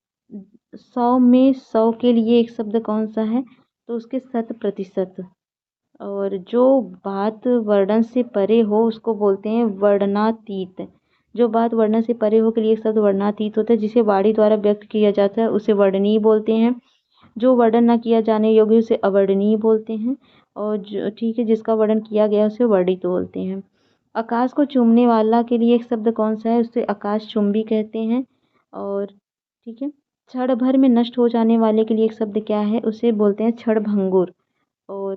100 में 100 के लिए एक शब्द कौन सा है? तो उसके 100%। और जो बात वर्णन से परे हो उसको बोलते हैं वर्णनातीत। जो बात वर्णन से परे हो के लिए एक शब्द वर्णनातीत होता है। जिसे वाणी द्वारा व्यक्त किया जाता है उसे वर्णनीय बोलते हैं। जो वर्णन न किया जाने योग्य उसे अवर्णनीय बोलते हैं। और जो ठीक है जिसका वर्णन किया गया उसे वर्णित बोलते हैं। आकाश को चूमने वाला के लिए एक शब्द कौन सा है? उसे आकाशचुंबी कहते हैं। और ठीक है क्षण भर में नष्ट हो जाने वाले के लिए एक शब्द क्या है? उसे बोलते हैं क्षणभंगुर। और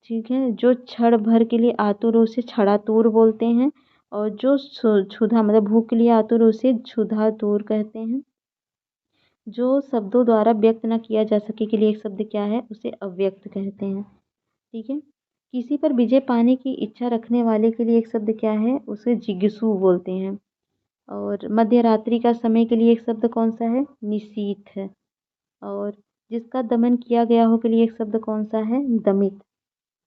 ठीक है जो क्षण भर के लिए आतुर हो उसे क्षणातुर बोलते हैं। और जो क्षुधा मतलब भूख के लिए आतुर हो उसे क्षुधातुर कहते हैं। जो शब्दों द्वारा व्यक्त न किया जा सके के लिए एक शब्द क्या है? उसे अव्यक्त कहते हैं। ठीक है किसी पर विजय पाने की इच्छा रखने वाले के लिए एक शब्द क्या है? उसे जिज्ञासु बोलते हैं। और मध्य रात्रि का समय के लिए एक शब्द कौन सा है? निशीथ है। और जिसका दमन किया गया हो के लिए एक शब्द कौन सा है? दमित।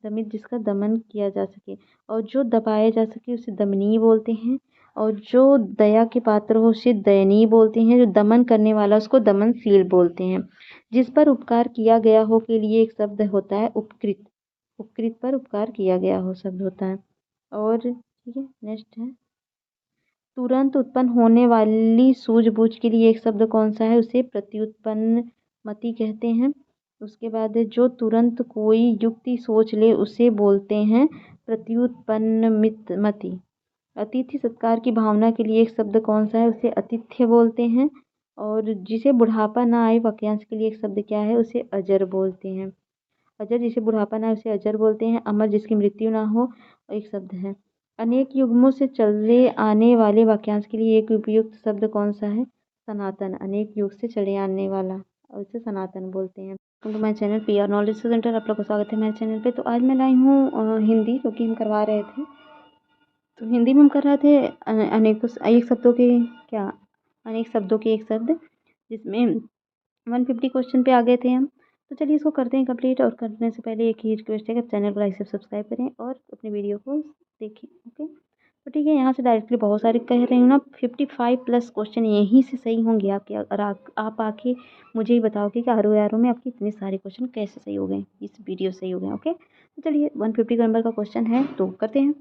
दमित जिसका दमन किया जा सके। और जो दबाया जा सके उसे दमनीय बोलते हैं। और जो दया के पात्र हो उसे दयनीय बोलते हैं। जो दमन करने वाला उसको दमनशील बोलते हैं। जिस पर उपकार किया गया हो के लिए एक शब्द होता है उपकृत। उपकृत पर उपकार किया गया हो शब्द होता है। और ठीक है नेक्स्ट है तुरंत उत्पन्न होने वाली सूझबूझ के लिए एक शब्द कौन सा है? उसे प्रत्युत्पन्न मति कहते हैं। उसके बाद है जो तुरंत कोई युक्ति सोच ले उसे बोलते हैं प्रत्युत्पन्न मति। अतिथि सत्कार की भावना के लिए एक शब्द कौन सा है? उसे आतिथ्य बोलते हैं। और जिसे बुढ़ापा ना आए, वाक्यांश के लिए एक शब्द क्या है? उसे अजर बोलते हैं। अजर जिसे बुढ़ापा ना आए उसे अजर बोलते हैं। अमर जिसकी मृत्यु ना हो एक शब्द है। अनेक युग्मों से चले आने वाले वाक्यांश के लिए एक उपयुक्त शब्द कौन सा है? सनातन। अनेक युग से चले आने वाला और इसे सनातन बोलते हैं। Welcome to my channel PR knowledge center. आप लोग का स्वागत है मेरे चैनल पे। तो आज मैं लाई हूँ हिंदी, क्योंकि हम करवा रहे थे तो हिंदी में हम कर रहे थे अनेकों एक शब्दों के क्या अनेक शब्दों के एक शब्द, जिसमें 150 क्वेश्चन पे आ गए थे हम। तो चलिए इसको करते हैं कंप्लीट, और करने से पहले एक ही रिक्वेस्ट है कि चैनल को लाइक से सब्सक्राइब करें और अपनी वीडियो को देखें। ओके, तो ठीक है, यहाँ से डायरेक्टली बहुत सारे कह रही हूँ ना, 55 प्लस क्वेश्चन यहीं से सही होंगे आपके, अगर आप आके मुझे ही बताओगे कि आर में आपके इतने सारे क्वेश्चन कैसे सही हो गए, इस वीडियो से सही हो गए। ओके, तो चलिए 150 नंबर का क्वेश्चन है तो करते हैं।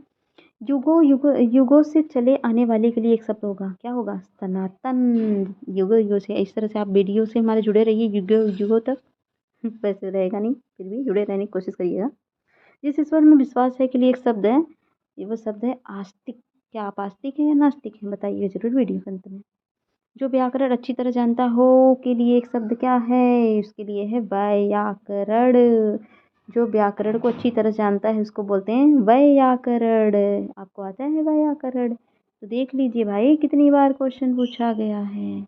युगों से चले आने वाले के लिए एक शब्द होगा, क्या होगा? सनातन। युगों से, इस तरह से आप वीडियो से हमारे जुड़े रहिए युगों युगों तक। वैसे रहेगा नहीं, फिर भी जुड़े रहने की कोशिश करिएगा। जिस ईश्वर में विश्वास है के लिए एक शब्द है, ये वो शब्द है आस्तिक। क्या आप आस्तिक हैं या नास्तिक हैं, बताइए जरूर वीडियो के अंत में। जो व्याकरण अच्छी तरह जानता हो के लिए एक शब्द क्या है, उसके लिए है व्याकरण। जो व्याकरण को अच्छी तरह जानता है उसको बोलते हैं व्याकरण। आपको आता है व्याकरण? तो देख लीजिए भाई कितनी बार क्वेश्चन पूछा गया है।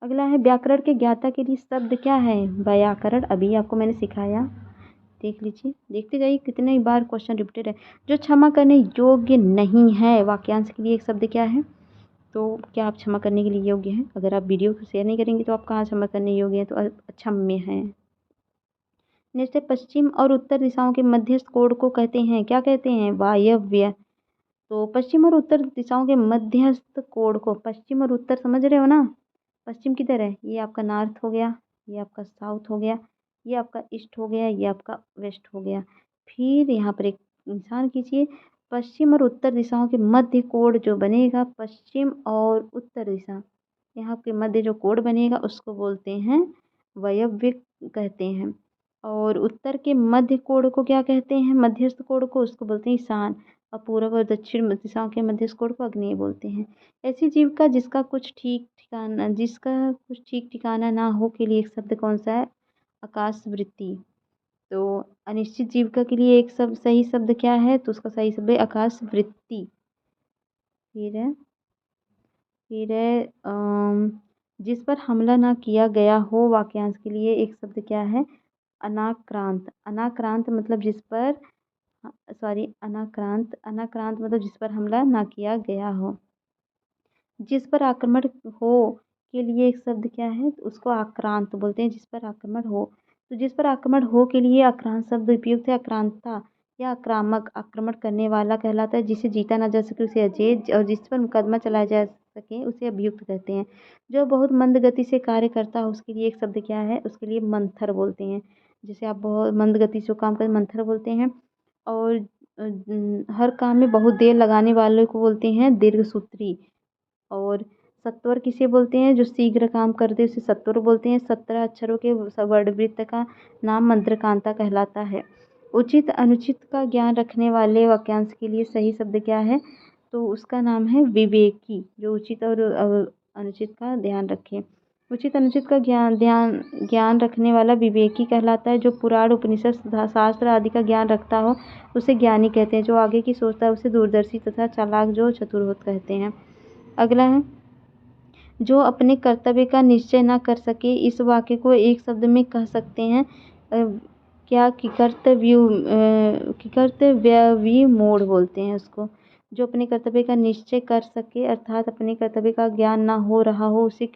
अगला है व्याकरण के ज्ञाता के लिए शब्द क्या है? व्याकरण, अभी आपको मैंने सिखाया, देख लीजिए, देखते जाइए कितने बार क्वेश्चन रिपीटेड है। जो क्षमा करने योग्य नहीं है, वाक्यांश के लिए एक शब्द क्या है? तो क्या आप क्षमा करने के लिए योग्य हैं? अगर आप वीडियो को शेयर नहीं करेंगे तो आप कहाँ क्षमा करने योग्य हैं? तो अक्षम्य हैं। नेक्स्ट है पश्चिम और उत्तर दिशाओं के मध्यस्थ कोण को कहते हैं, क्या कहते हैं? वायव्य। तो पश्चिम और उत्तर दिशाओं के मध्यस्थ कोण को, पश्चिम और उत्तर समझ रहे हो ना? पश्चिम किधर है? ये आपका नॉर्थ हो गया, ये आपका साउथ हो गया, ये आपका ईस्ट हो गया, ये आपका वेस्ट हो गया। फिर यहाँ पर एक निशान कीजिए, पश्चिम और उत्तर दिशाओं के मध्य कोण जो बनेगा, पश्चिम और उत्तर दिशा, यहाँ के मध्य जो कोण बनेगा उसको बोलते हैं वायव्य कहते हैं। और उत्तर के मध्य कोण को क्या कहते हैं? मध्यस्थ कोण को, उसको बोलते हैं ईशान। और पूर्व और दक्षिण दिशाओं के मध्यस्थ कोण को आग्नेय बोलते हैं। ऐसी जीव का जिसका कुछ ठीक ठिकाना ना हो के लिए एक शब्द कौन सा है? आकाशवृत्ति। तो अनिश्चित जीविका के लिए एक सही शब्द क्या है? तो उसका सही शब्द है आकाशवृत्ति। फिर है जिस पर हमला ना किया गया हो, वाक्यांश के लिए एक शब्द क्या है? अनाक्रांत। अनाक्रांत मतलब जिस पर, अनाक्रांत मतलब जिस पर हमला ना किया गया हो। जिस पर आक्रमण हो के लिए एक शब्द क्या है? तो उसको आक्रांत बोलते हैं, जिस पर आक्रमण हो। तो जिस पर आक्रमण हो के लिए आक्रांत शब्द उपयुक्त है। आक्रांता या आक्रामक, आक्रमण करने वाला कहलाता है। जिसे जीता ना जा सके उसे अजेय, और जिस पर मुकदमा चलाया जा सके उसे अभियुक्त कहते हैं। जो बहुत मंद गति से कार्य करता है उसके लिए एक शब्द क्या है? उसके लिए मंथर बोलते हैं। जैसे आप बहुत मंद गति से काम करें, मंथर बोलते हैं। और हर काम में बहुत देर लगाने वाले को बोलते हैं दीर्घसूत्री। और सत्वर किसे बोलते हैं? जो शीघ्र काम करते उसे सत्वर बोलते हैं। 17 अक्षरों के वर्णवृत्त का नाम मंत्रकांता कहलाता है। उचित अनुचित का ज्ञान रखने वाले वाक्यांश के लिए सही शब्द क्या है? तो उसका नाम है विवेकी, जो उचित और अनुचित का ध्यान रखे। उचित अनुचित का ज्ञान रखने वाला विवेकी कहलाता है। जो पुराण उपनिषद शास्त्र आदि का ज्ञान रखता हो उसे ज्ञानी कहते हैं। जो आगे की सोचता है उसे दूरदर्शी तथा चालाक, जो चतुर कहते हैं। अगला है जो अपने कर्तव्य का निश्चय न कर सके, इस वाक्य को एक शब्द में कह सकते हैं क्या? किकर्तव्यविमूढ़ बोलते हैं उसको। जो अपने कर्तव्य का निश्चय कर सके अर्थात अपने कर्तव्य का ज्ञान ना हो रहा हो उसे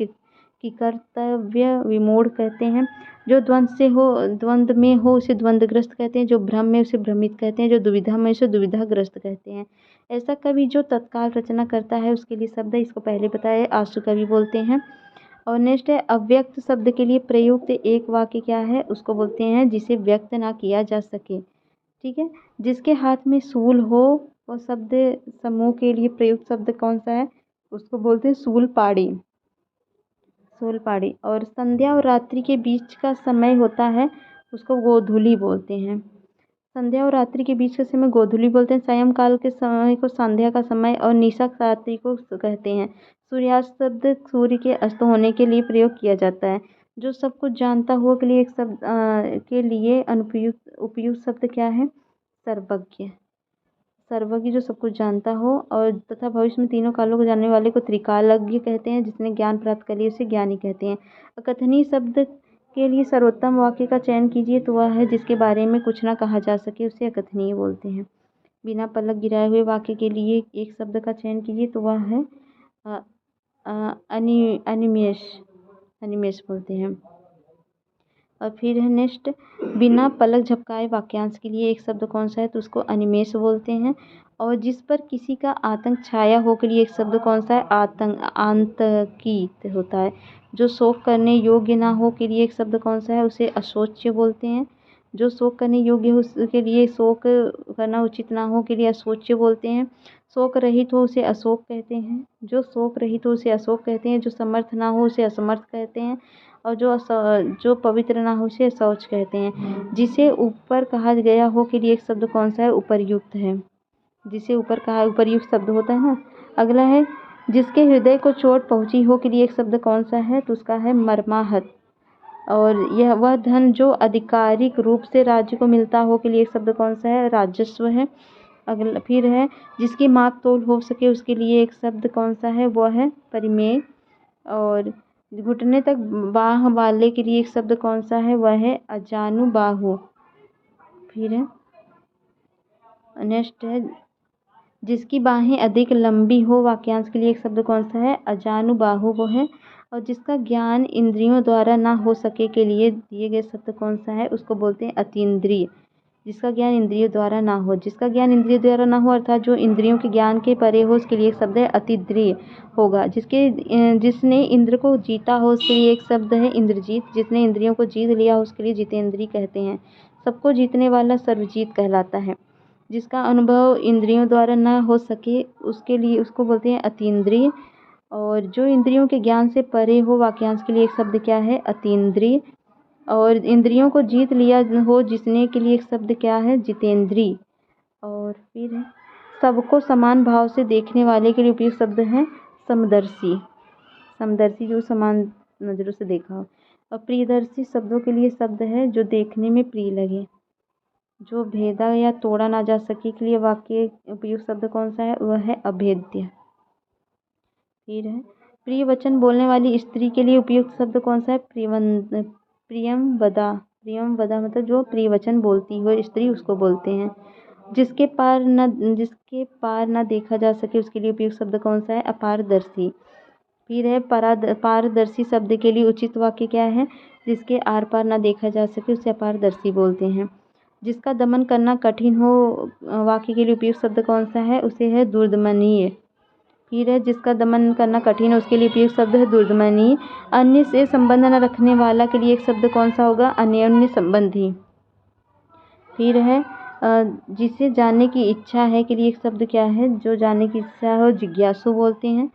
किकर्तव्यविमूढ़ कहते हैं। जो द्वंद्व में हो उसे द्वंद्वग्रस्त कहते हैं। जो भ्रम में उसे भ्रमित कहते हैं। जो दुविधा में उसे दुविधाग्रस्त कहते हैं। ऐसा कवि जो तत्काल रचना करता है उसके लिए शब्द है, इसको पहले बताया, आशु कवि बोलते हैं। और नेक्स्ट है अव्यक्त शब्द के लिए प्रयुक्त एक वाक्य क्या है? उसको बोलते हैं जिसे व्यक्त ना किया जा सके। ठीक है, जिसके हाथ में शूल हो वो शब्द समूह के लिए प्रयुक्त शब्द कौन सा है? उसको बोलते हैं शूलपाड़ी। और संध्या और रात्रि के बीच का समय होता है उसको गोधूली बोलते हैं। संध्या और रात्रि के बीच का समय गोधूली बोलते हैं। सायंकाल के समय को संध्या का समय और निशा रात्रि को कहते हैं। सूर्यास्त शब्द सूर्य के अस्त होने के लिए प्रयोग किया जाता है। जो सब कुछ जानता हुआ के लिए एक शब्द के लिए उपयुक्त शब्द क्या है? सर्वज्ञ। सर्वज्ञ जो सब कुछ जानता हो और तथा भविष्य में तीनों कालों को जानने वाले को त्रिकालज्ञ कहते हैं। जिसने ज्ञान प्राप्त कर लिया उसे ज्ञानी कहते हैं। अकथनीय शब्द के लिए सर्वोत्तम वाक्य का चयन कीजिए, तो वह है जिसके बारे में कुछ ना कहा जा सके उसे अकथनीय बोलते हैं। बिना पलक गिराए हुए वाक्य के लिए एक शब्द का चयन कीजिए, तो वह है अ, अनिमेष। अनिमेष बोलते हैं। और फिर है नेक्स्ट, बिना पलक झपकाए वाक्यांश के लिए एक शब्द कौन सा है, तो उसको अनिमेष बोलते हैं। और जिस पर किसी का आतंक छाया हो के लिए एक शब्द कौन सा है, आतंकी होता है। जो शोक करने योग्य ना हो के लिए एक शब्द कौन सा है, उसे अशोच्य बोलते हैं। जो शोक करने योग्य हो उसके लिए, शोक करना उचित ना हो के लिए अशोच्य बोलते हैं। शोक रहित हो उसे अशोक कहते हैं। जो शोक रहित हो उसे अशोक कहते हैं। जो समर्थ ना हो उसे असमर्थ कहते हैं। और जो पवित्र ना हो उसे शौच कहते हैं। जिसे ऊपर कहा गया हो के लिए एक शब्द कौन सा है, उपर्युक्त है। जिसे ऊपर कहा उपर्युक्त शब्द होता है ना। अगला है, जिसके हृदय को चोट पहुंची हो के लिए एक शब्द कौन सा है, तो उसका है मर्माहत। और यह वह धन जो आधिकारिक रूप से राज्य को मिलता हो के लिए एक शब्द कौन सा है, राजस्व है। अगला फिर है, जिसकी माप तोल हो सके उसके लिए एक शब्द कौन सा है, वह है परिमेय। और घुटने तक बाह वाले के लिए एक शब्द कौन सा है, वह है अजानुबाहु। फिर है नेक्स्ट है, जिसकी बाहें अधिक लंबी हो वाक्यांश के लिए एक शब्द कौन सा है, अजानुबाहु वो है। और जिसका ज्ञान इंद्रियों द्वारा ना हो सके के लिए दिए गए शब्द कौन सा है, उसको बोलते हैं अतीन्द्रिय। जिसका ज्ञान इंद्रियों द्वारा ना हो, जिसका ज्ञान इंद्रियों द्वारा ना हो अर्थात जो इंद्रियों के ज्ञान के परे हो, उसके लिए एक शब्द है अतीन्द्रिय होगा। जिसने इंद्र को जीता हो उसके लिए एक शब्द है इंद्रजीत। जिसने इंद्रियों को जीत लिया हो उसके लिए जितेंद्रिय कहते हैं। सबको जीतने वाला सर्वजीत कहलाता है। जिसका अनुभव इंद्रियों द्वारा न हो सके उसके लिए उसको बोलते हैं अतीन्द्रिय। और जो इंद्रियों के ज्ञान से परे हो वाक्यांश के लिए एक शब्द क्या है, अतीन्द्रिय। और इंद्रियों को जीत लिया हो जिसने के लिए एक शब्द क्या है, जितेंद्रिय। और फिर है, सबको समान भाव से देखने वाले के लिए उपयुक्त शब्द है समदर्शी। समदर्शी जो समान नज़रों से देखा हो। और प्रियदर्शी शब्दों के लिए शब्द है जो देखने में प्रिय लगे। जो भेदा या तोड़ा ना जा सके के लिए वाक्य उपयुक्त शब्द कौन सा है, वह है अभेद्य। फिर है, प्रिय वचन बोलने वाली स्त्री के लिए उपयुक्त शब्द कौन सा है, प्रियमवदा। प्रियमवदा मतलब जो प्रिय वचन बोलती हो स्त्री उसको बोलते हैं। जिसके पार न देखा जा सके उसके लिए उपयुक्त शब्द कौन सा है, अपारदर्शी। फिर है, पारदर्शी शब्द के लिए उचित वाक्य क्या है, जिसके आर पार न देखा जा सके उसे अपारदर्शी बोलते हैं। जिसका दमन करना कठिन हो वाक्य के लिए उपयुक्त शब्द कौन सा है, उसे है दुर्दमनीय। फिर है, जिसका दमन करना कठिन है उसके लिए उपयुक्त शब्द है दुर्दमनीय। अन्य से संबंध न रखने वाला के लिए एक शब्द कौन सा होगा, अन्योन्य संबंधी। फिर है, जिसे जानने की इच्छा है के लिए एक शब्द क्या है, जो जानने की इच्छा हो जिज्ञासु बोलते हैं।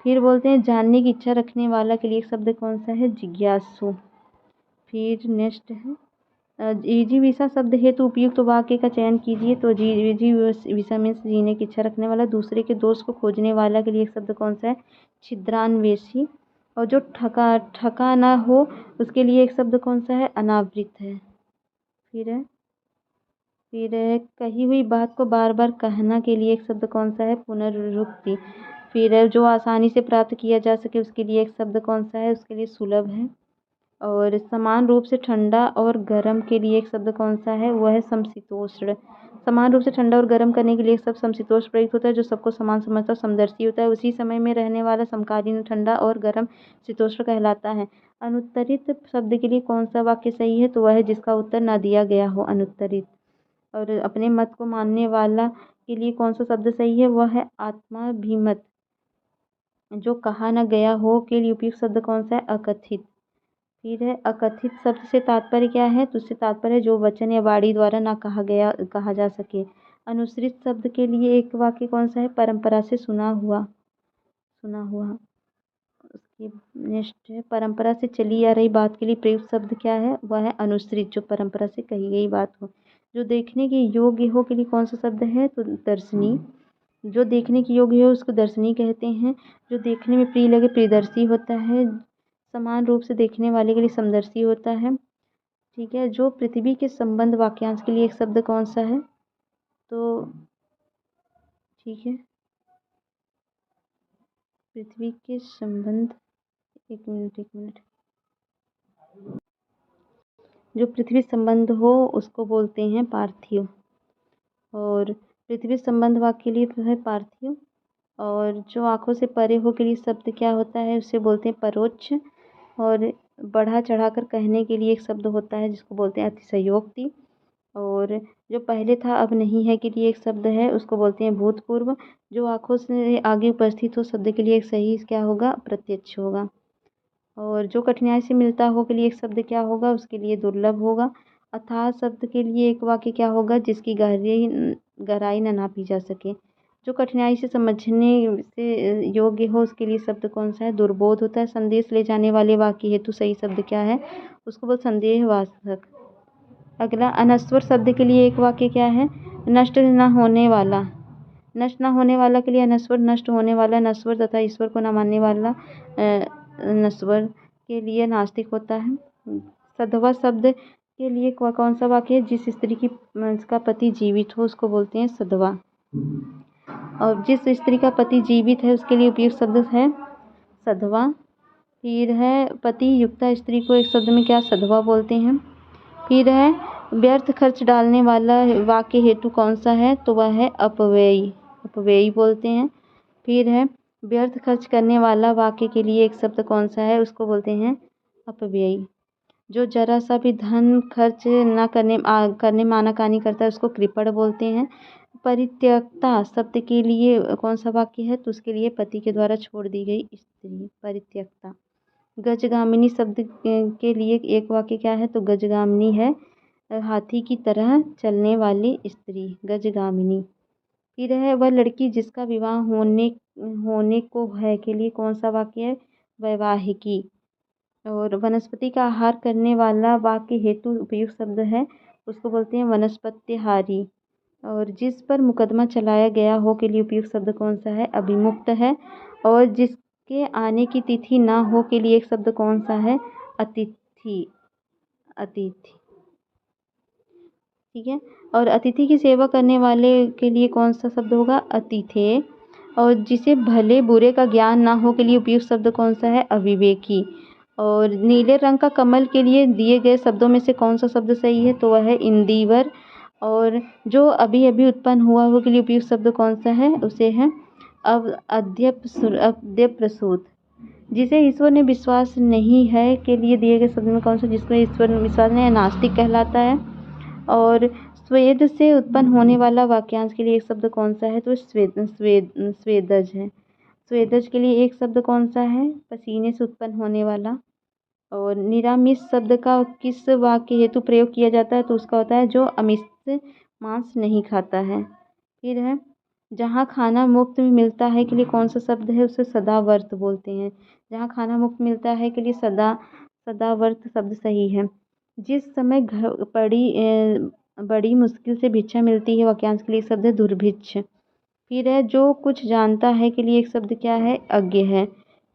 फिर बोलते हैं जानने की इच्छा रखने वाला के लिए एक शब्द कौन सा है, जिज्ञासु। फिर नेक्स्ट है, जिजीविषा शब्द हेतु उपयुक्त वाक्य का चयन कीजिए, तो जिजीविषा में जीने की इच्छा रखने वाला, दूसरे के दोष को खोजने वाला के लिए एक शब्द कौन सा है, छिद्रान्वेषी। और जो ठका ना हो उसके लिए एक शब्द कौन सा है, अनावृत है। फिर है, कही हुई बात को बार बार कहना के लिए एक शब्द कौन सा है, पुनरुक्ति। फिर है, जो आसानी से प्राप्त किया जा सके उसके लिए एक शब्द कौन सा है, उसके लिए सुलभ है। और समान रूप से ठंडा और गर्म के लिए एक शब्द कौन सा है, वह है समशीतोष्ण। समान रूप से ठंडा और गर्म करने के लिए एक शब्द समशीतोष्ण प्रयुक्त होता है, जो सबको समान समझता और समदर्शी होता है। उसी समय में रहने वाला समकालीन ठंडा और गर्म शीतोष्ण कहलाता है। अनुत्तरित शब्द के लिए कौन सा वाक्य सही है, तो वह है जिसका उत्तर ना दिया गया हो, अनुत्तरित। और अपने मत को मानने वाला के लिए कौन सा शब्द सही है, वह है आत्माभिमत। जो कहा न गया हो के लिए उपयुक्त शब्द कौन सा है, अकथित। फिर है, अकथित शब्द से तात्पर्य क्या है, तो उससे तात्पर्य है जो वचन या वाणी द्वारा ना कहा जा सके। अनुसृत शब्द के लिए एक वाक्य कौन सा है, परंपरा से सुना हुआ। उसकी नेक्स्ट है, परंपरा से चली आ रही बात के लिए प्रयुक्त शब्द क्या है, वह है अनुसृत, जो परंपरा से कही गई बात हो। जो देखने के योग्य हो के लिए कौन सा शब्द है, तो दर्शनी। जो देखने के योग्य हो उसको दर्शनी कहते हैं। जो देखने में प्रिय लगे प्रियदर्शी होता है। समान रूप से देखने वाले के लिए समदर्शी होता है। ठीक है, जो पृथ्वी के संबंध वाक्यांश के लिए एक शब्द कौन सा है, तो ठीक है, पृथ्वी के संबंध, एक मिनट, जो पृथ्वी संबंध हो उसको बोलते हैं पार्थिव। और पृथ्वी संबंध वाक्य के लिए तो है पार्थिव। और जो आँखों से परे हो के लिए शब्द क्या होता है, उसे बोलते हैं परोक्ष। और बढ़ा चढ़ाकर कहने के लिए एक शब्द होता है जिसको बोलते हैं अतिशयोक्ति। और जो पहले था अब नहीं है के लिए एक शब्द है, उसको बोलते हैं भूतपूर्व। जो आँखों से आगे उपस्थित हो शब्द के लिए एक सही क्या होगा, प्रत्यक्ष होगा। और जो कठिनाई से मिलता हो के लिए एक शब्द क्या होगा, उसके लिए दुर्लभ होगा। अथाह शब्द के लिए एक वाक्य क्या होगा, जिसकी गहराई न नापी जा सके। जो कठिनाई से समझने से योग्य हो उसके लिए शब्द कौन सा है, दुर्बोध होता है। संदेश ले जाने वाले वाक्य हेतु सही शब्द क्या है, उसको बोल संदेहवाचक। अगला अनश्वर शब्द के लिए एक वाक्य क्या है, नष्ट न होने वाला। नष्ट न होने वाला के लिए अनश्वर, नष्ट होने वाला नश्वर तथा ईश्वर को न मानने वाला नश्वर के लिए नास्तिक होता है। सधवा शब्द के लिए कौन सा वाक्य है, जिस स्त्री की का पति जीवित हो उसको बोलते हैं सधवा। और जिस स्त्री का पति जीवित है उसके लिए उपयुक्त शब्द है सधवा। फिर है पति युक्ता स्त्री को एक शब्द में क्या सधवा बोलते हैं। फिर है व्यर्थ खर्च डालने वाला वाक्य हेतु कौन सा है, तो वह है अपव्ययी, अपव्ययी बोलते हैं। फिर है व्यर्थ खर्च करने वाला वाक्य के लिए एक शब्द कौन सा है, उसको बोलते हैं अपव्ययी। जो जरा सा भी धन खर्च न करने में आनाकानी करता है उसको कृपण बोलते हैं। परित्यक्ता शब्द के लिए कौन सा वाक्य है, तो उसके लिए पति के द्वारा छोड़ दी गई स्त्री, परित्यक्ता। गजगामिनी शब्द के लिए एक वाक्य क्या है, तो गजगामिनी है हाथी की तरह चलने वाली स्त्री, गजगामिनी। फिर है वह लड़की जिसका विवाह होने को है के लिए कौन सा वाक्य है, वैवाहिकी। और वनस्पति का आहार करने वाला वाक्य हेतु उपयुक्त शब्द है, उसको बोलते हैं वनस्पतिहारी। और जिस पर मुकदमा चलाया गया हो के लिए उपयुक्त शब्द कौन सा है, अभिमुक्त है। और जिसके आने की तिथि ना हो के लिए एक शब्द कौन सा है, अतिथि, अतिथि। ठीक है। और अतिथि की सेवा करने वाले के लिए कौन सा शब्द होगा, अतिथे। और जिसे भले बुरे का ज्ञान ना हो के लिए उपयुक्त शब्द कौन सा है, अविवेकी। और नीले रंग का कमल के लिए दिए गए शब्दों में से कौन सा शब्द सही है, तो वह है इंदिवर। और जो अभी अभी उत्पन्न हुआ हो के लिए उपयुक्त शब्द कौन सा है, उसे है अद्य प्रसूत। जिसे ईश्वर ने विश्वास नहीं है के लिए दिए गए शब्द में कौन सा, जिसमें ईश्वर विश्वास नहीं है, नास्तिक कहलाता है। और स्वेद से उत्पन्न होने वाला वाक्यांश के लिए एक शब्द कौन सा है, तो स्वेदज है। स्वेदज के लिए एक शब्द कौन सा है, पसीने से उत्पन्न होने वाला। और निरामिष शब्द का किस वाक्य हेतु प्रयोग किया जाता है, तो उसका होता है जो अमिष मांस नहीं खाता है। फिर है जहाँ खाना मुफ्त में मिलता है के लिए कौन सा शब्द है, उसे सदावर्त बोलते हैं। जहाँ खाना मुफ्त मिलता है के लिए सदावर्त शब्द सही है। जिस समय बड़ी मुश्किल से भिक्षा मिलती है, वाक्यांश के लिए शब्द है दुर्भिक्ष। फिर है जो कुछ जानता है के लिए एक शब्द क्या है, अज्ञ है।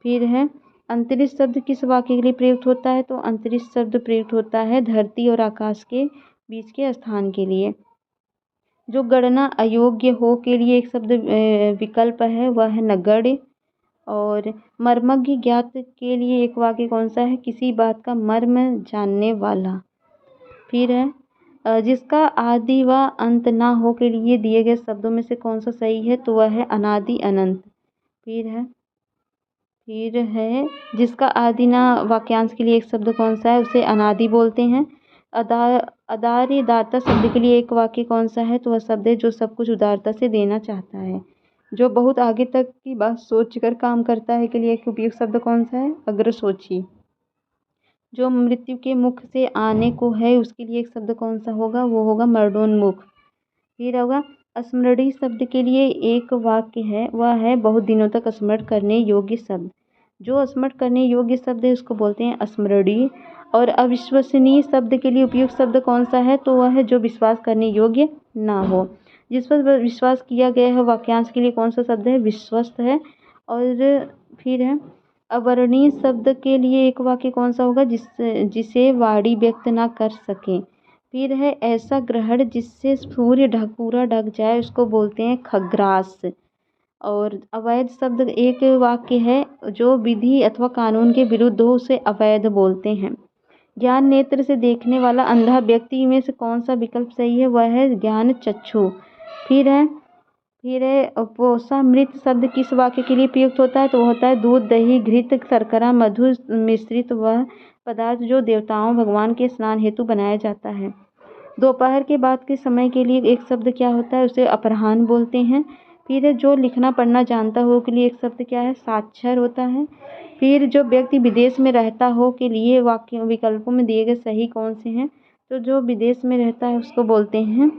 फिर है अंतरिक्ष शब्द किस वाक्य के लिए प्रयुक्त होता है, तो अंतरिक्ष शब्द प्रयुक्त होता है धरती और आकाश के बीच के स्थान के लिए। जो गणना अयोग्य हो के लिए एक शब्द विकल्प है, वह है नगण्य। और मर्मज्ञ ज्ञात के लिए एक वाक्य कौन सा है, किसी बात का मर्म जानने वाला। फिर है जिसका आदि व अंत ना हो के लिए दिए गए शब्दों में से कौन सा सही है, तो वह है अनादि अनंत। फिर है जिसका आदि ना वाक्यांश के लिए एक शब्द कौन सा है, उसे अनादि बोलते हैं। अदार्य दाता शब्द के लिए एक वाक्य कौन सा है, तो वह शब्द है जो सब कुछ उदारता से देना चाहता है। जो बहुत आगे तक की बात सोचकर काम करता है के लिए एक उपयुक्त शब्द कौन सा है, अग्रसोची। जो मृत्यु के मुख से आने को है उसके लिए एक शब्द कौन सा होगा, वो होगा मरणोन्मुख। फिर होगा स्मरणीय शब्द के लिए एक वाक्य है, वह है बहुत दिनों तक स्मरण करने योग्य शब्द। जो स्मरण करने योग्य शब्द है उसको बोलते हैं स्मरणीय। और अविश्वसनीय शब्द के लिए उपयुक्त शब्द कौन सा है, तो वह है जो विश्वास करने योग्य ना हो। जिस पर विश्वास किया गया है वाक्यांश के लिए कौन सा शब्द है, विश्वस्त है। और फिर है अवर्णीय शब्द के लिए एक वाक्य कौन सा होगा, जिसे वाणी व्यक्त ना कर सके। फिर है ऐसा ग्रहण जिससे सूर्य पूरा ढक जाए उसको बोलते हैं खग्रास। और अवैध शब्द एक वाक्य है जो विधि अथवा कानून के विरुद्ध हो उसे अवैध बोलते हैं। ज्ञान नेत्र से देखने वाला अंधा व्यक्ति में से कौन सा विकल्प सही है, वह है ज्ञान चक्षु। फिर है फिर है पोषामृत शब्द किस वाक्य के लिए प्रयुक्त होता है? तो वो होता है दूध, दही, घृत, शर्करा, मधु मिश्रित वह पदार्थ जो देवताओं भगवान के स्नान हेतु बनाया जाता है। दोपहर के बाद के समय के लिए एक शब्द क्या होता है? उसे अपराह्न बोलते हैं। फिर है जो लिखना पढ़ना जानता हो के लिए एक शब्द क्या है? साक्षर होता है। फिर जो व्यक्ति विदेश में रहता हो के लिए वाक्य विकल्पों में दिए गए सही कौन से हैं? तो जो विदेश में रहता है उसको बोलते हैं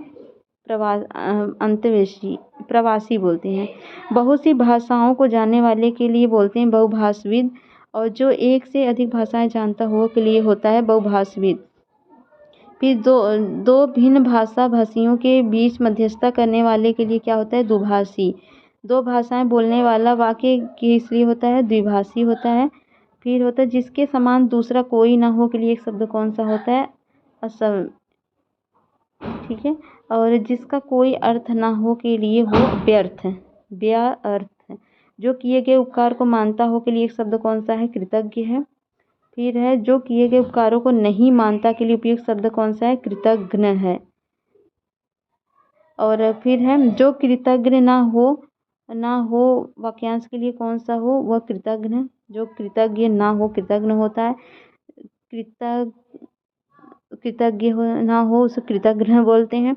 अंतर्वेशी, प्रवासी बोलते हैं। बहुत सी भाषाओं को जानने वाले के लिए बोलते हैं बहुभाषाविद, और जो एक से अधिक भाषाएं जानता हो के लिए होता है बहुभाषाविद। फिर दो दो भिन्न भाषियों के बीच मध्यस्थता करने वाले के लिए क्या होता है? दुभाषी। दो भाषाएं बोलने वाला वाक्य किस लिए होता है? द्विभाषी होता है। फिर होता है जिसके समान दूसरा कोई ना हो के लिए एक शब्द कौन सा होता है? असम, ठीक है। और जिसका कोई अर्थ ना हो के लिए हो व्यर्थ, व्यर्थ। जो किए गए उपकार को मानता हो के लिए एक शब्द कौन सा है? कृतज्ञ है। फिर है जो किए गए उपकारों को नहीं मानता के लिए उपयुक्त शब्द कौन सा है? कृतघ्न है। और फिर है जो कृतज्ञ ना हो वाक्यांश के लिए कौन सा हो? वह कृतघ्न। जो कृतज्ञ ना हो कृतघ्न होता है। कृतज्ञ कृतज्ञ ना हो उसे कृतघ्न बोलते हैं।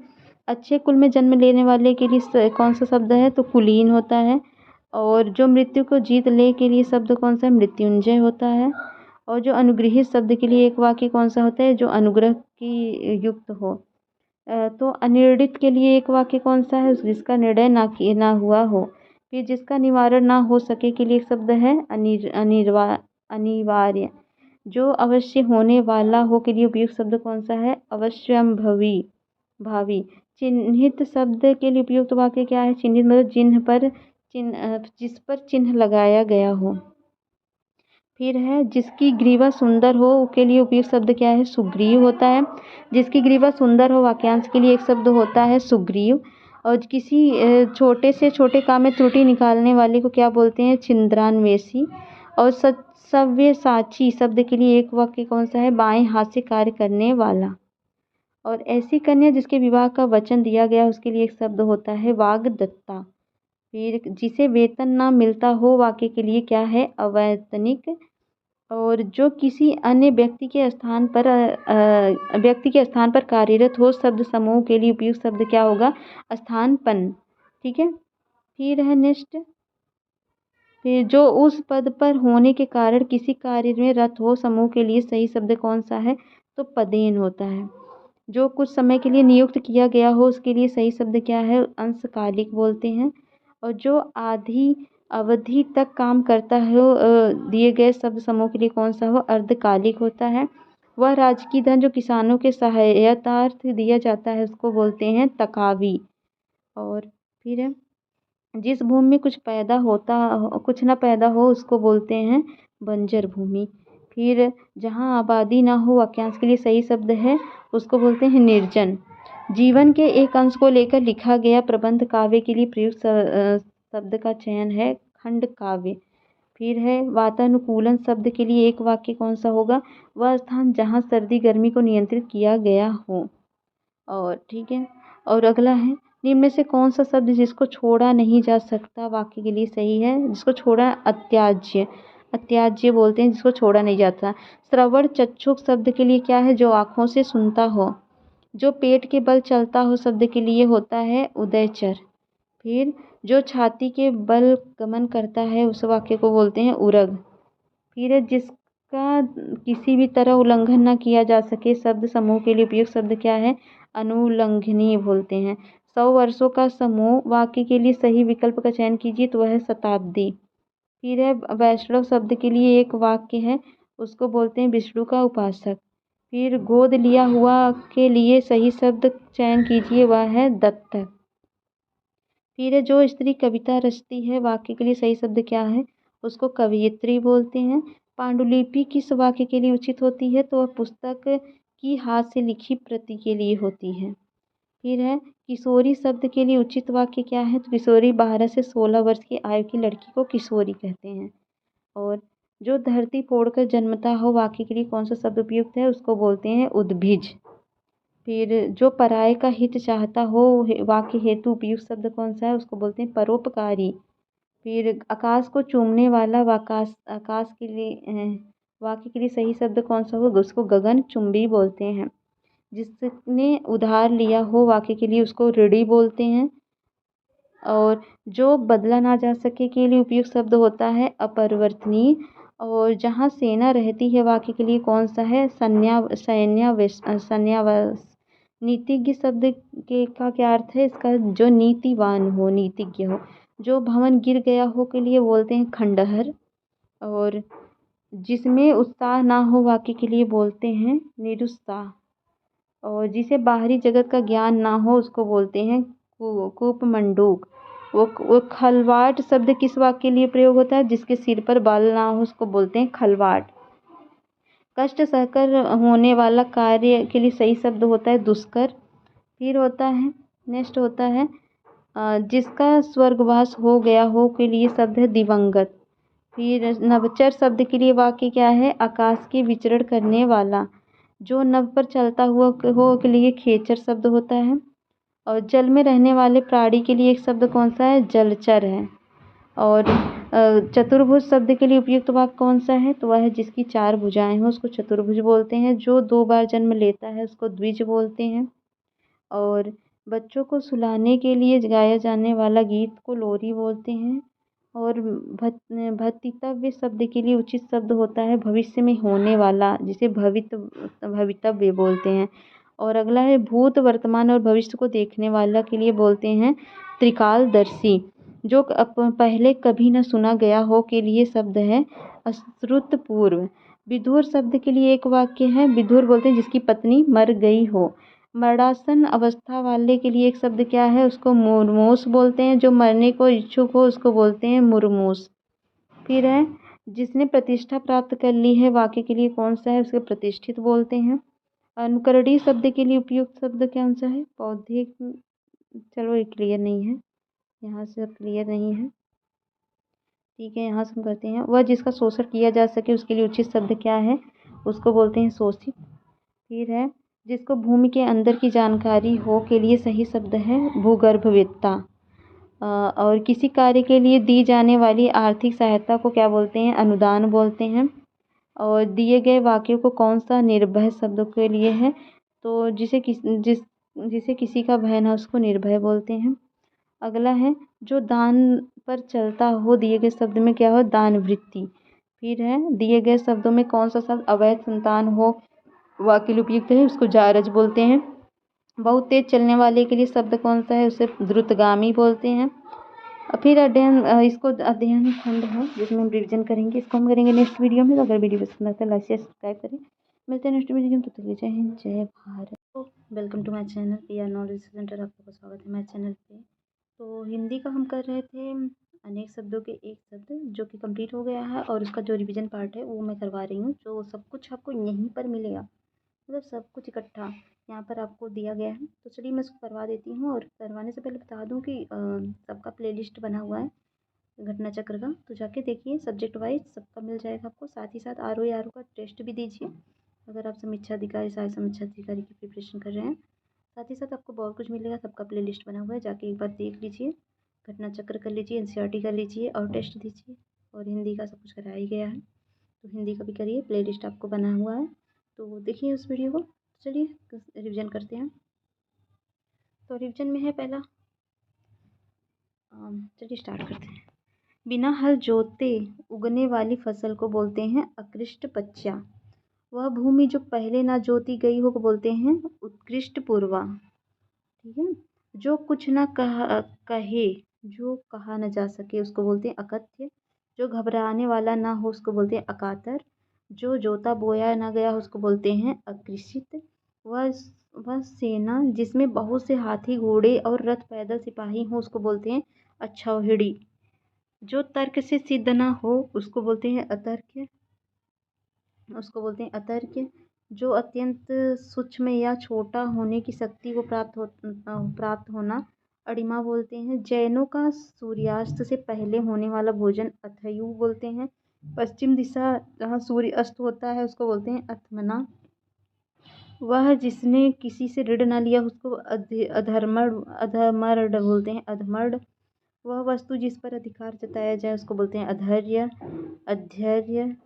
अच्छे कुल में जन्म लेने वाले के लिए कौन सा शब्द है? तो कुलीन होता है। और जो मृत्यु को जीत ले के लिए शब्द कौन सा है? मृत्युंजय होता है। और जो अनुगृहित शब्द के लिए एक वाक्य कौन सा होता है? जो अनुग्रह की युक्त हो। तो अनिर्णित के लिए एक वाक्य कौन सा है? जिसका निर्णय ना हुआ हो। फिर जिसका निवारण ना हो सके के लिए एक शब्द है अनिवार्य। जो अवश्य होने वाला हो के लिए उपयुक्त शब्द कौन सा है? अवश्यंभवी, भावी। चिन्हित शब्द के लिए उपयुक्त वाक्य क्या है? चिन्हित मतलब जिस पर चिन्ह लगाया गया हो। फिर है जिसकी ग्रीवा सुंदर हो के लिए उपयुक्त शब्द क्या है? सुग्रीव होता है। जिसकी ग्रीवा सुंदर हो वाक्यांश के लिए एक शब्द होता है सुग्रीव। और किसी छोटे से छोटे काम में त्रुटि निकालने वाले को क्या बोलते हैं? छिंद्रान्वेषी। और सव्यसाची शब्द के लिए एक वाक्य कौन सा है? बाएं हाथ से कार्य करने वाला। और ऐसी कन्या जिसके विवाह का वचन दिया गया उसके लिए एक शब्द होता है वाग्दत्ता। फिर जिसे वेतन ना मिलता हो वाक्य के लिए क्या है? अवैतनिक। और जो किसी अन्य व्यक्ति के स्थान पर कार्यरत हो शब्द समूह के लिए उपयुक्त शब्द क्या होगा? स्थानपन्न, ठीक है। फिर है नेक्स्ट, फिर जो उस पद पर होने के कारण किसी कार्य में रत हो समूह के लिए सही शब्द कौन सा है? तो पदेन होता है। जो कुछ समय के लिए नियुक्त किया गया हो उसके लिए सही शब्द क्या है? अंशकालिक बोलते हैं। और जो आधी अवधि तक काम करता है दिए गए शब्द समूह के लिए कौन सा हो? अर्धकालिक होता है। वह राजकीय धन जो किसानों के सहायतार्थ दिया जाता है उसको बोलते हैं तकावी। और फिर है जिस भूमि में कुछ ना पैदा हो उसको बोलते हैं बंजर भूमि। फिर जहाँ आबादी ना हो वाक्यांश के लिए सही शब्द है उसको बोलते हैं निर्जन। जीवन के एक अंश को लेकर लिखा गया प्रबंध काव्य के लिए प्रयुक्त शब्द का चयन है खंड काव्य। फिर है वातानुकूलन शब्द के लिए एक वाक्य कौन सा होगा? वह स्थान जहाँ सर्दी गर्मी को नियंत्रित किया गया हो। और ठीक है, और अगला है निम्न में से कौन सा शब्द जिसको छोड़ा नहीं जा सकता वाक्य के लिए सही है? जिसको छोड़ा अत्याज्य, अत्याज्य बोलते हैं जिसको छोड़ा नहीं जाता। श्रवण चक्षुक शब्द के लिए क्या है? जो आँखों से सुनता हो। जो पेट के बल चलता हो शब्द के लिए होता है उदयचर। फिर जो छाती के बल गमन करता है उस वाक्य को बोलते हैं उरग। फिर जिसका किसी भी तरह उल्लंघन न किया जा सके शब्द समूह के लिए उपयुक्त शब्द क्या है? अनुल्लंघनीय बोलते हैं। 100 वर्षों का समूह वाक्य के लिए सही विकल्प का चयन कीजिए तो वह है शताब्दी। फिर है वैष्णव शब्द के लिए एक वाक्य है उसको बोलते हैं विष्णु का उपासक। फिर गोद लिया हुआ के लिए सही शब्द चयन कीजिए वह है दत्तक। फिर जो स्त्री कविता रचती है वाक्य के लिए सही शब्द क्या है? उसको कवयित्री बोलते हैं। पांडुलिपि किस वाक्य के लिए उचित होती है? तो वह पुस्तक की हाथ से लिखी प्रति के लिए होती है। फिर है किशोरी शब्द के लिए उचित वाक्य क्या है? तो किशोरी 12 से 16 वर्ष की आयु की लड़की को किशोरी कहते हैं। और जो धरती फोड़कर जन्मता हो वाक्य के लिए कौन सा शब्द उपयुक्त है? उसको बोलते हैं उद्भिज। फिर जो पराये का हित चाहता हो वाक्य हेतु उपयुक्त शब्द कौन सा है, उसको बोलते हैं परोपकारी। फिर आकाश को चूमने वाला वाकाश आकाश के लिए वाक्य के लिए सही शब्द कौन सा होगा, उसको गगनचुंबी बोलते हैं। जिसने उधार लिया हो वाक्य के लिए उसको ऋणी बोलते हैं। और जो बदला ना जा सके के लिए उपयुक्त शब्द होता है अपरिवर्तनीय। और जहाँ सेना रहती है वाक्य के लिए कौन सा है, सन्यावास। नीतिज्ञ शब्द के का क्या अर्थ है इसका, जो नीतिवान हो, नीतिज्ञ हो। जो भवन गिर गया हो के लिए बोलते हैं खंडहर। और जिसमें उत्साह ना हो वाक्य के लिए बोलते हैं निरुत्साह। और जिसे बाहरी जगत का ज्ञान ना हो उसको बोलते हैं कूपमंडूक। वो खलवाट शब्द किस वाक्य के लिए प्रयोग होता है, जिसके सिर पर बाल ना हो उसको बोलते हैं खलवाट। कष्ट सहकर होने वाला कार्य के लिए सही शब्द होता है दुष्कर। फिर होता है नेक्स्ट होता है जिसका स्वर्गवास हो गया हो के लिए शब्द है दिवंगत। फिर नवचर शब्द के लिए वाक्य क्या है, आकाश के विचरण करने वाला। जो नभ पर चलता हुआ हो के लिए खेचर शब्द होता है। और जल में रहने वाले प्राणी के लिए एक शब्द कौन सा है, जलचर है। और चतुर्भुज शब्द के लिए उपयुक्त वाक्य कौन सा है, तो वह है जिसकी 4 भुजाएं हो उसको चतुर्भुज बोलते हैं। जो 2 बार जन्म लेता है उसको द्विज बोलते हैं। और बच्चों को सुलाने के लिए गाया जाने वाला गीत को लोरी बोलते हैं। और भतितव्य शब्द के लिए उचित शब्द होता है भविष्य में होने वाला, जिसे भवितव्य बोलते हैं। और अगला है भूत वर्तमान और भविष्य को देखने वाला के लिए बोलते हैं त्रिकालदर्शी। जो पहले कभी न सुना गया हो के लिए शब्द है अश्रुतपूर्व। विधुर शब्द के लिए एक वाक्य है, विधुर बोलते हैं जिसकी पत्नी मर गई हो। मरणासन अवस्था वाले के लिए एक शब्द क्या है, उसको मुर्मूस बोलते हैं। जो मरने को इच्छुक हो उसको बोलते हैं मुर्मूस। फिर है जिसने प्रतिष्ठा प्राप्त कर ली है वाक्य के लिए कौन सा है, उसको प्रतिष्ठित बोलते हैं। अनुकरणीय शब्द के लिए उपयुक्त शब्द कौन सा है, पौधे। चलो ये क्लियर नहीं है, यहाँ से अब क्लियर नहीं है, ठीक है। यहाँ से हम करते हैं वह जिसका शोषण किया जा सके उसके लिए उचित शब्द क्या है, उसको बोलते हैं शोषित। फिर है जिसको भूमि के अंदर की जानकारी हो के लिए सही शब्द है भूगर्भवेत्ता। और किसी कार्य के लिए दी जाने वाली आर्थिक सहायता को क्या बोलते हैं, अनुदान बोलते हैं। और दिए गए वाक्यों को कौन सा निर्भय शब्द के लिए है, तो जिसे किसी का भय ना उसको निर्भय बोलते हैं। अगला है जो दान पर चलता हो दिए गए शब्द में क्या हो, दान वृत्ति। फिर है दिए गए शब्दों में कौन सा शब्द अवैध संतान हो वाक्य लिए उपयुक्त है, उसको जारज बोलते हैं। बहुत तेज चलने वाले के लिए शब्द कौन सा है, उसे द्रुतगामी बोलते हैं। फिर इसको अध्ययन खंड है जिसमें हम रिविजन करेंगे, इसको हम करेंगे नेक्स्ट वीडियो में। तो अगर वीडियो पसंद आता है लाइक शेयर सब्सक्राइब करें। मिलते हैं नेक्स्ट वीडियो में, तब तक के लिए जय हिंद जय भारत। तो welcome to my channel PR knowledge center, आपका स्वागत है मेरे चैनल पे। तो हिंदी का हम कर रहे थे अनेक शब्दों के एक शब्द, जो कि कंप्लीट हो गया है। और उसका जो रिवीजन पार्ट है वो मैं करवा रही हूँ, जो सब कुछ आपको यहीं पर मिलेगा, मतलब सब कुछ इकट्ठा यहाँ पर आपको दिया गया है। तो चलिए मैं इसको करवा देती हूँ। और करवाने से पहले बता दूँ कि सबका प्लेलिस्ट बना हुआ है घटना चक्र का, तो जाके देखिए सब्जेक्ट वाइज सबका मिल जाएगा आपको। साथ ही साथ आर ओ का टेस्ट भी दीजिए अगर आप समीक्षा अधिकारी सहायक समीक्षा अधिकारी की प्रिपरेशन कर रहे हैं। साथ ही साथ आपको बहुत कुछ मिलेगा, सबका प्लेलिस्ट बना हुआ है, जाके एक बार देख लीजिए। घटना चक्र कर लीजिए, एनसीईआरटी कर लीजिए और टेस्ट दीजिए। और हिंदी का सब कुछ कराया ही गया है, तो हिंदी का भी करिए, प्लेलिस्ट आपको बना हुआ है, तो देखिए उस वीडियो को। चलिए रिवीजन करते हैं। तो रिवीजन में है पहला, चलिए स्टार्ट करते हैं। बिना हल जोते उगने वाली फसल को बोलते हैं अकृष्ट पच्चा। वह भूमि जो पहले ना जोती गई हो को बोलते हैं उत्कृष्ट पूर्वा। ठीक है। जो कुछ ना कहे, जो कहा न जा सके उसको बोलते हैं अकथ्य। जो घबराने वाला ना हो उसको बोलते हैं अकातर। जो जोता बोया ना गया हो उसको बोलते हैं अकृषित। वह वह सेना जिसमें बहुत से हाथी घोड़े और रथ पैदल सिपाही हो उसको बोलते हैं अक्षौहिणी। जो तर्क से सिद्ध ना हो उसको बोलते हैं अतर्क, उसको बोलते हैं अतर्क। जो अत्यंत सूक्ष्म या छोटा होने की शक्ति को प्राप्त होना अणिमा बोलते हैं। जैनों का सूर्यास्त से पहले होने वाला भोजन अथयु बोलते हैं। पश्चिम दिशा जहाँ सूर्य अस्त होता है उसको बोलते हैं अथमना। वह जिसने किसी से ऋण न लिया उसको अधमर्ड बोलते हैं, अधमर्ड। वह वस्तु जिस पर अधिकार जताया जाए उसको बोलते हैं अधर्य, अध्यर्य।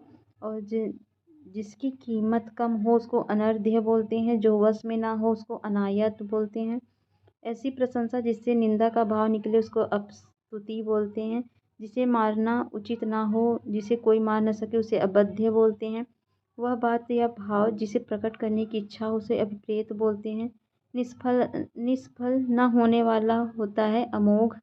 और जिसकी कीमत कम हो उसको अनर्ध्य बोलते हैं, जो वश में ना हो उसको अनायत बोलते हैं। ऐसी प्रशंसा जिससे निंदा का भाव निकले उसको अपस्तुति बोलते हैं। जिसे मारना उचित ना हो, जिसे कोई मार न सके उसे अबध्य बोलते हैं। वह बात या भाव जिसे प्रकट करने की इच्छा हो उसे अभिप्रेत बोलते हैं। निष्फल निष्फल न होने वाला होता है अमोघ।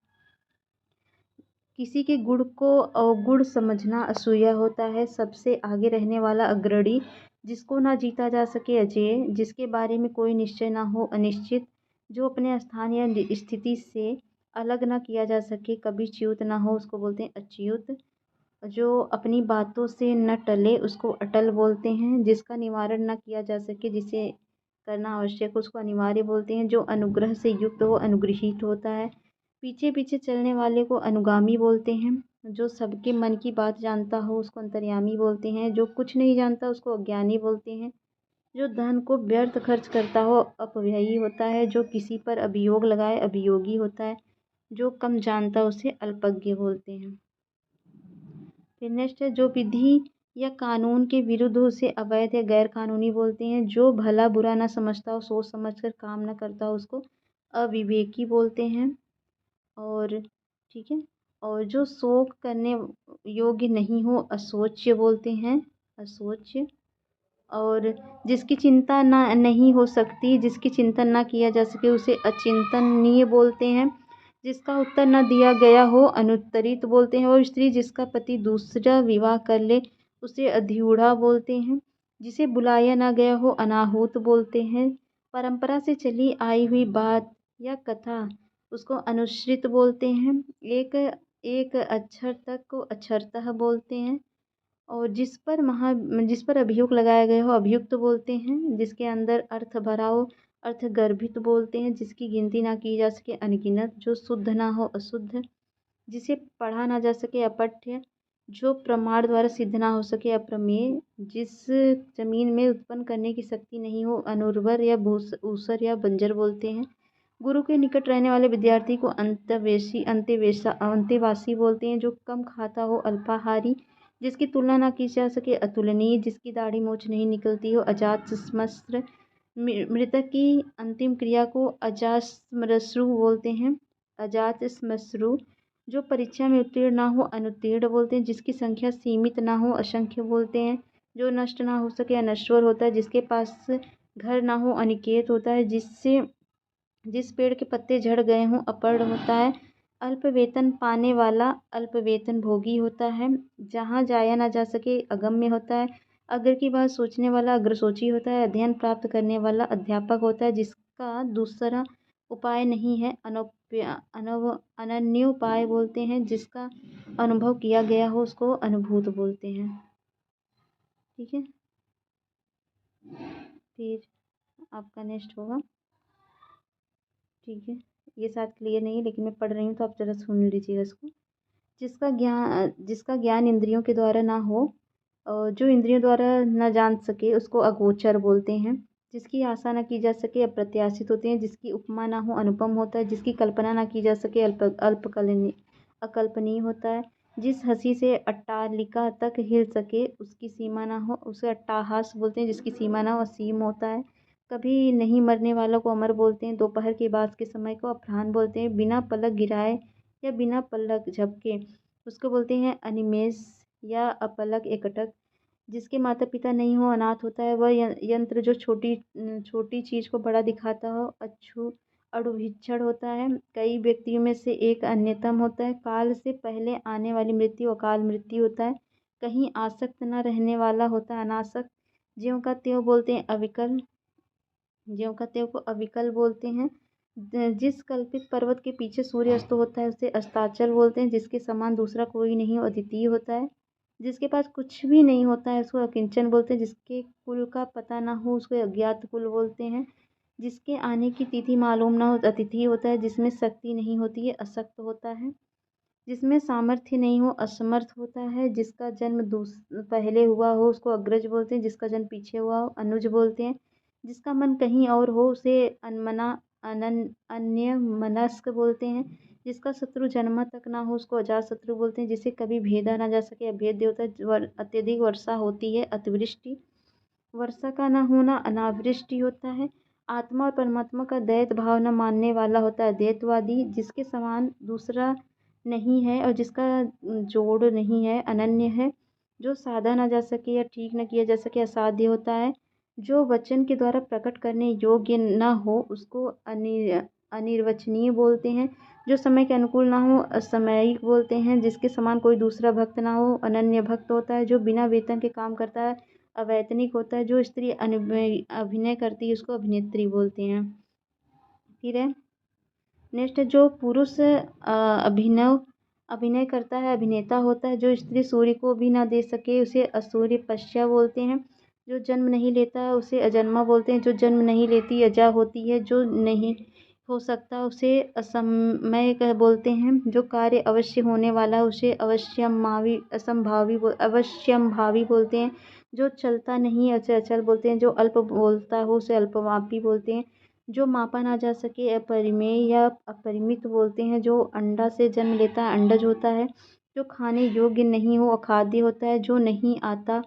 किसी के गुण को अवगुण समझना असूया होता है। सबसे आगे रहने वाला अग्रणी, जिसको ना जीता जा सके अजेय, जिसके बारे में कोई निश्चय ना हो अनिश्चित, जो अपने स्थान या स्थिति से अलग ना किया जा सके, कभी च्युत ना हो उसको बोलते हैं अच्युत। जो अपनी बातों से न टले उसको अटल बोलते हैं। जिसका निवारण न किया जा सके, जिसे करना आवश्यक हो उसको अनिवार्य बोलते हैं। जो अनुग्रह से युक्त हो अनुगृहीत होता है। पीछे पीछे चलने वाले को अनुगामी बोलते हैं। जो सबके मन की बात जानता हो उसको अंतर्यामी बोलते हैं। जो कुछ नहीं जानता उसको अज्ञानी बोलते हैं। जो धन को व्यर्थ खर्च करता हो अपव्ययी होता है। जो किसी पर अभियोग लगाए अभियोगी होता है। जो कम जानता उसे अल्पज्ञ बोलते हैं। फिर नेक्स्ट है, जो विधि या कानून के विरुद्ध हो उसे अवैध या गैर कानूनी बोलते हैं। जो भला बुरा ना समझता हो, सोच समझकर काम ना करता हो उसको अविवेकी बोलते हैं। और ठीक है, और जो शोक करने योग्य नहीं हो अशोच्य बोलते हैं, अशोच्य। और जिसकी चिंता ना नहीं हो सकती, जिसकी चिंतन ना किया जा सके उसे अचिंतनीय बोलते हैं। जिसका उत्तर न दिया गया हो अनुत्तरित बोलते हैं। और स्त्री जिसका पति दूसरा विवाह कर ले उसे अध्यूढ़ा बोलते हैं। जिसे बुलाया ना गया हो अनाहूत बोलते हैं। परंपरा से चली आई हुई बात या कथा उसको अनुश्रित बोलते हैं। एक एक अक्षर तक को अक्षरतः बोलते हैं। और जिस पर अभियोग लगाया गया हो अभियुक्त बोलते हैं। जिसके अंदर अर्थ भरा हो अर्थ गर्भित बोलते हैं। जिसकी गिनती ना की जा सके अनगिनत। जो शुद्ध ना हो अशुद्ध। जिसे पढ़ा ना जा सके अपठ्य। जो प्रमाण द्वारा सिद्ध ना हो सके अप्रमेय। जिस जमीन में उत्पन्न करने की शक्ति नहीं हो अनुर्वर या ऊसर या बंजर बोलते हैं। गुरु के निकट रहने वाले विद्यार्थी को अंतेवासी बोलते हैं। जो कम खाता हो अल्पाहारी। जिसकी तुलना ना की जा सके अतुलनीय। जिसकी दाढ़ी मूंछ नहीं निकलती हो अजात श्मश्र। मृतक की अंतिम क्रिया को अजास्मश्रु बोलते हैं, अजात श्मश्रु। जो परीक्षा में उत्तीर्ण ना हो अनुत्तीर्ण बोलते हैं। जिसकी संख्या सीमित ना हो असंख्य बोलते हैं। जो नष्ट ना हो सके अनश्वर होता है। जिसके पास घर ना हो अनिकेत होता है। जिस पेड़ के पत्ते झड़ गए हों अपर्ण होता है। अल्प वेतन पाने वाला अल्प वेतन भोगी होता है। जहाँ जाया ना जा सके अगम्य होता है। अग्र की बात सोचने वाला अग्रसोची होता है। अध्ययन प्राप्त करने वाला अध्यापक होता है। जिसका दूसरा उपाय नहीं है अनन्योपाय बोलते हैं। जिसका अनुभव किया गया हो उसको अनुभूत बोलते हैं। ठीक है, फिर आपका नेक्स्ट होगा। ठीक है, ये शायद क्लियर नहीं है लेकिन मैं पढ़ रही हूँ तो आप ज़रा सुन लीजिएगा इसको। जिसका ज्ञान इंद्रियों के द्वारा ना हो और जो इंद्रियों द्वारा न जान सके उसको अगोचर बोलते हैं। जिसकी आशा न की जा सके अप्रत्याशित होते हैं। जिसकी उपमा ना हो अनुपम होता है। जिसकी कल्पना ना की जा सके अकल्पनीय होता है। जिस हंसी से अट्टालिका तक हिल सके उसकी सीमा ना हो उसे अट्टाहास बोलते हैं। जिसकी सीमा ना हो असीम होता है। कभी नहीं मरने वालों को अमर बोलते हैं। दोपहर के बाद के समय को अपराह्न बोलते हैं। बिना पलक गिराए या बिना पलक झपके उसको बोलते हैं अनिमेष या अपलक एकटक। जिसके माता पिता नहीं हो अनाथ होता है। वह यंत्र जो छोटी छोटी चीज़ को बड़ा दिखाता हो अड़ुभिक्षण होता है। कई व्यक्तियों में से एक अन्यतम होता है। काल से पहले आने वाली मृत्यु अकाल मृत्यु होता है। कहीं आसक्त न रहने वाला होता है अनासक्त। ज्यों का त्यों बोलते हैं अविकल, ज्यों का त्यों को अविकल बोलते हैं। जिस कल्पित पर्वत के पीछे सूर्य अस्त होता है उसे अस्ताचल बोलते हैं। जिसके समान दूसरा कोई नहीं अद्वितीय होता है। जिसके पास कुछ भी नहीं होता है उसको अकिंचन बोलते हैं। जिसके कुल का पता ना हो उसको अज्ञात कुल बोलते हैं। जिसके आने की तिथि मालूम ना हो अतिथि होता है। जिसमें शक्ति नहीं होती है अशक्त होता है। जिसमें सामर्थ्य नहीं हो असमर्थ होता है। जिसका जन्म पहले हुआ हो उसको अग्रज बोलते हैं। जिसका जन्म पीछे हुआ हो अनुज बोलते हैं। जिसका मन कहीं और हो उसे अन्यमनस्क बोलते हैं। जिसका शत्रु जन्मा तक ना हो उसको अजातशत्रु बोलते हैं। जिसे कभी भेदा ना जा सके अभेद्य होता है। अत्यधिक वर्षा होती है अतिवृष्टि। वर्षा का न होना अनावृष्टि होता है। आत्मा और परमात्मा का द्वैत भाव न मानने वाला होता है अद्वैतवादी। जिसके समान दूसरा नहीं है और जिसका जोड़ नहीं है अनन्य है। जो साधा ना जा सके या ठीक न किया जा सके असाध्य होता है। जो वचन के द्वारा प्रकट करने योग्य न हो उसको अनिर्वचनीय बोलते हैं। जो समय के अनुकूल ना हो असामयिक बोलते हैं। जिसके समान कोई दूसरा भक्त ना हो अनन्य भक्त होता है। जो बिना वेतन के काम करता है अवैतनिक होता है। जो स्त्री अभिनय करती है उसको अभिनेत्री बोलते हैं। फिर है नेक्स्ट, जो पुरुष अभिनय करता है अभिनेता होता है। जो स्त्री सूर्य को भी ना दे सके उसे असूर्य पश्या बोलते हैं। जो जन्म नहीं लेता है उसे अजन्मा बोलते हैं। जो जन्म नहीं लेती अजा होती है। जो नहीं हो सकता उसे असमय बोलते हैं। जो कार्य अवश्य होने वाला उसे अवश्यंभावी बोलते हैं। जो चलता नहीं उसे अचल बोलते हैं। जो अल्प बोलता हो उसे अल्पमापी बोलते हैं। जो मापा ना जा सके अपरिमेय या अपरिमित बोलते हैं। जो अंडा से जन्म लेता है अंडज होता है। जो खाने योग्य नहीं हो अखाद्य होता है। जो नहीं आता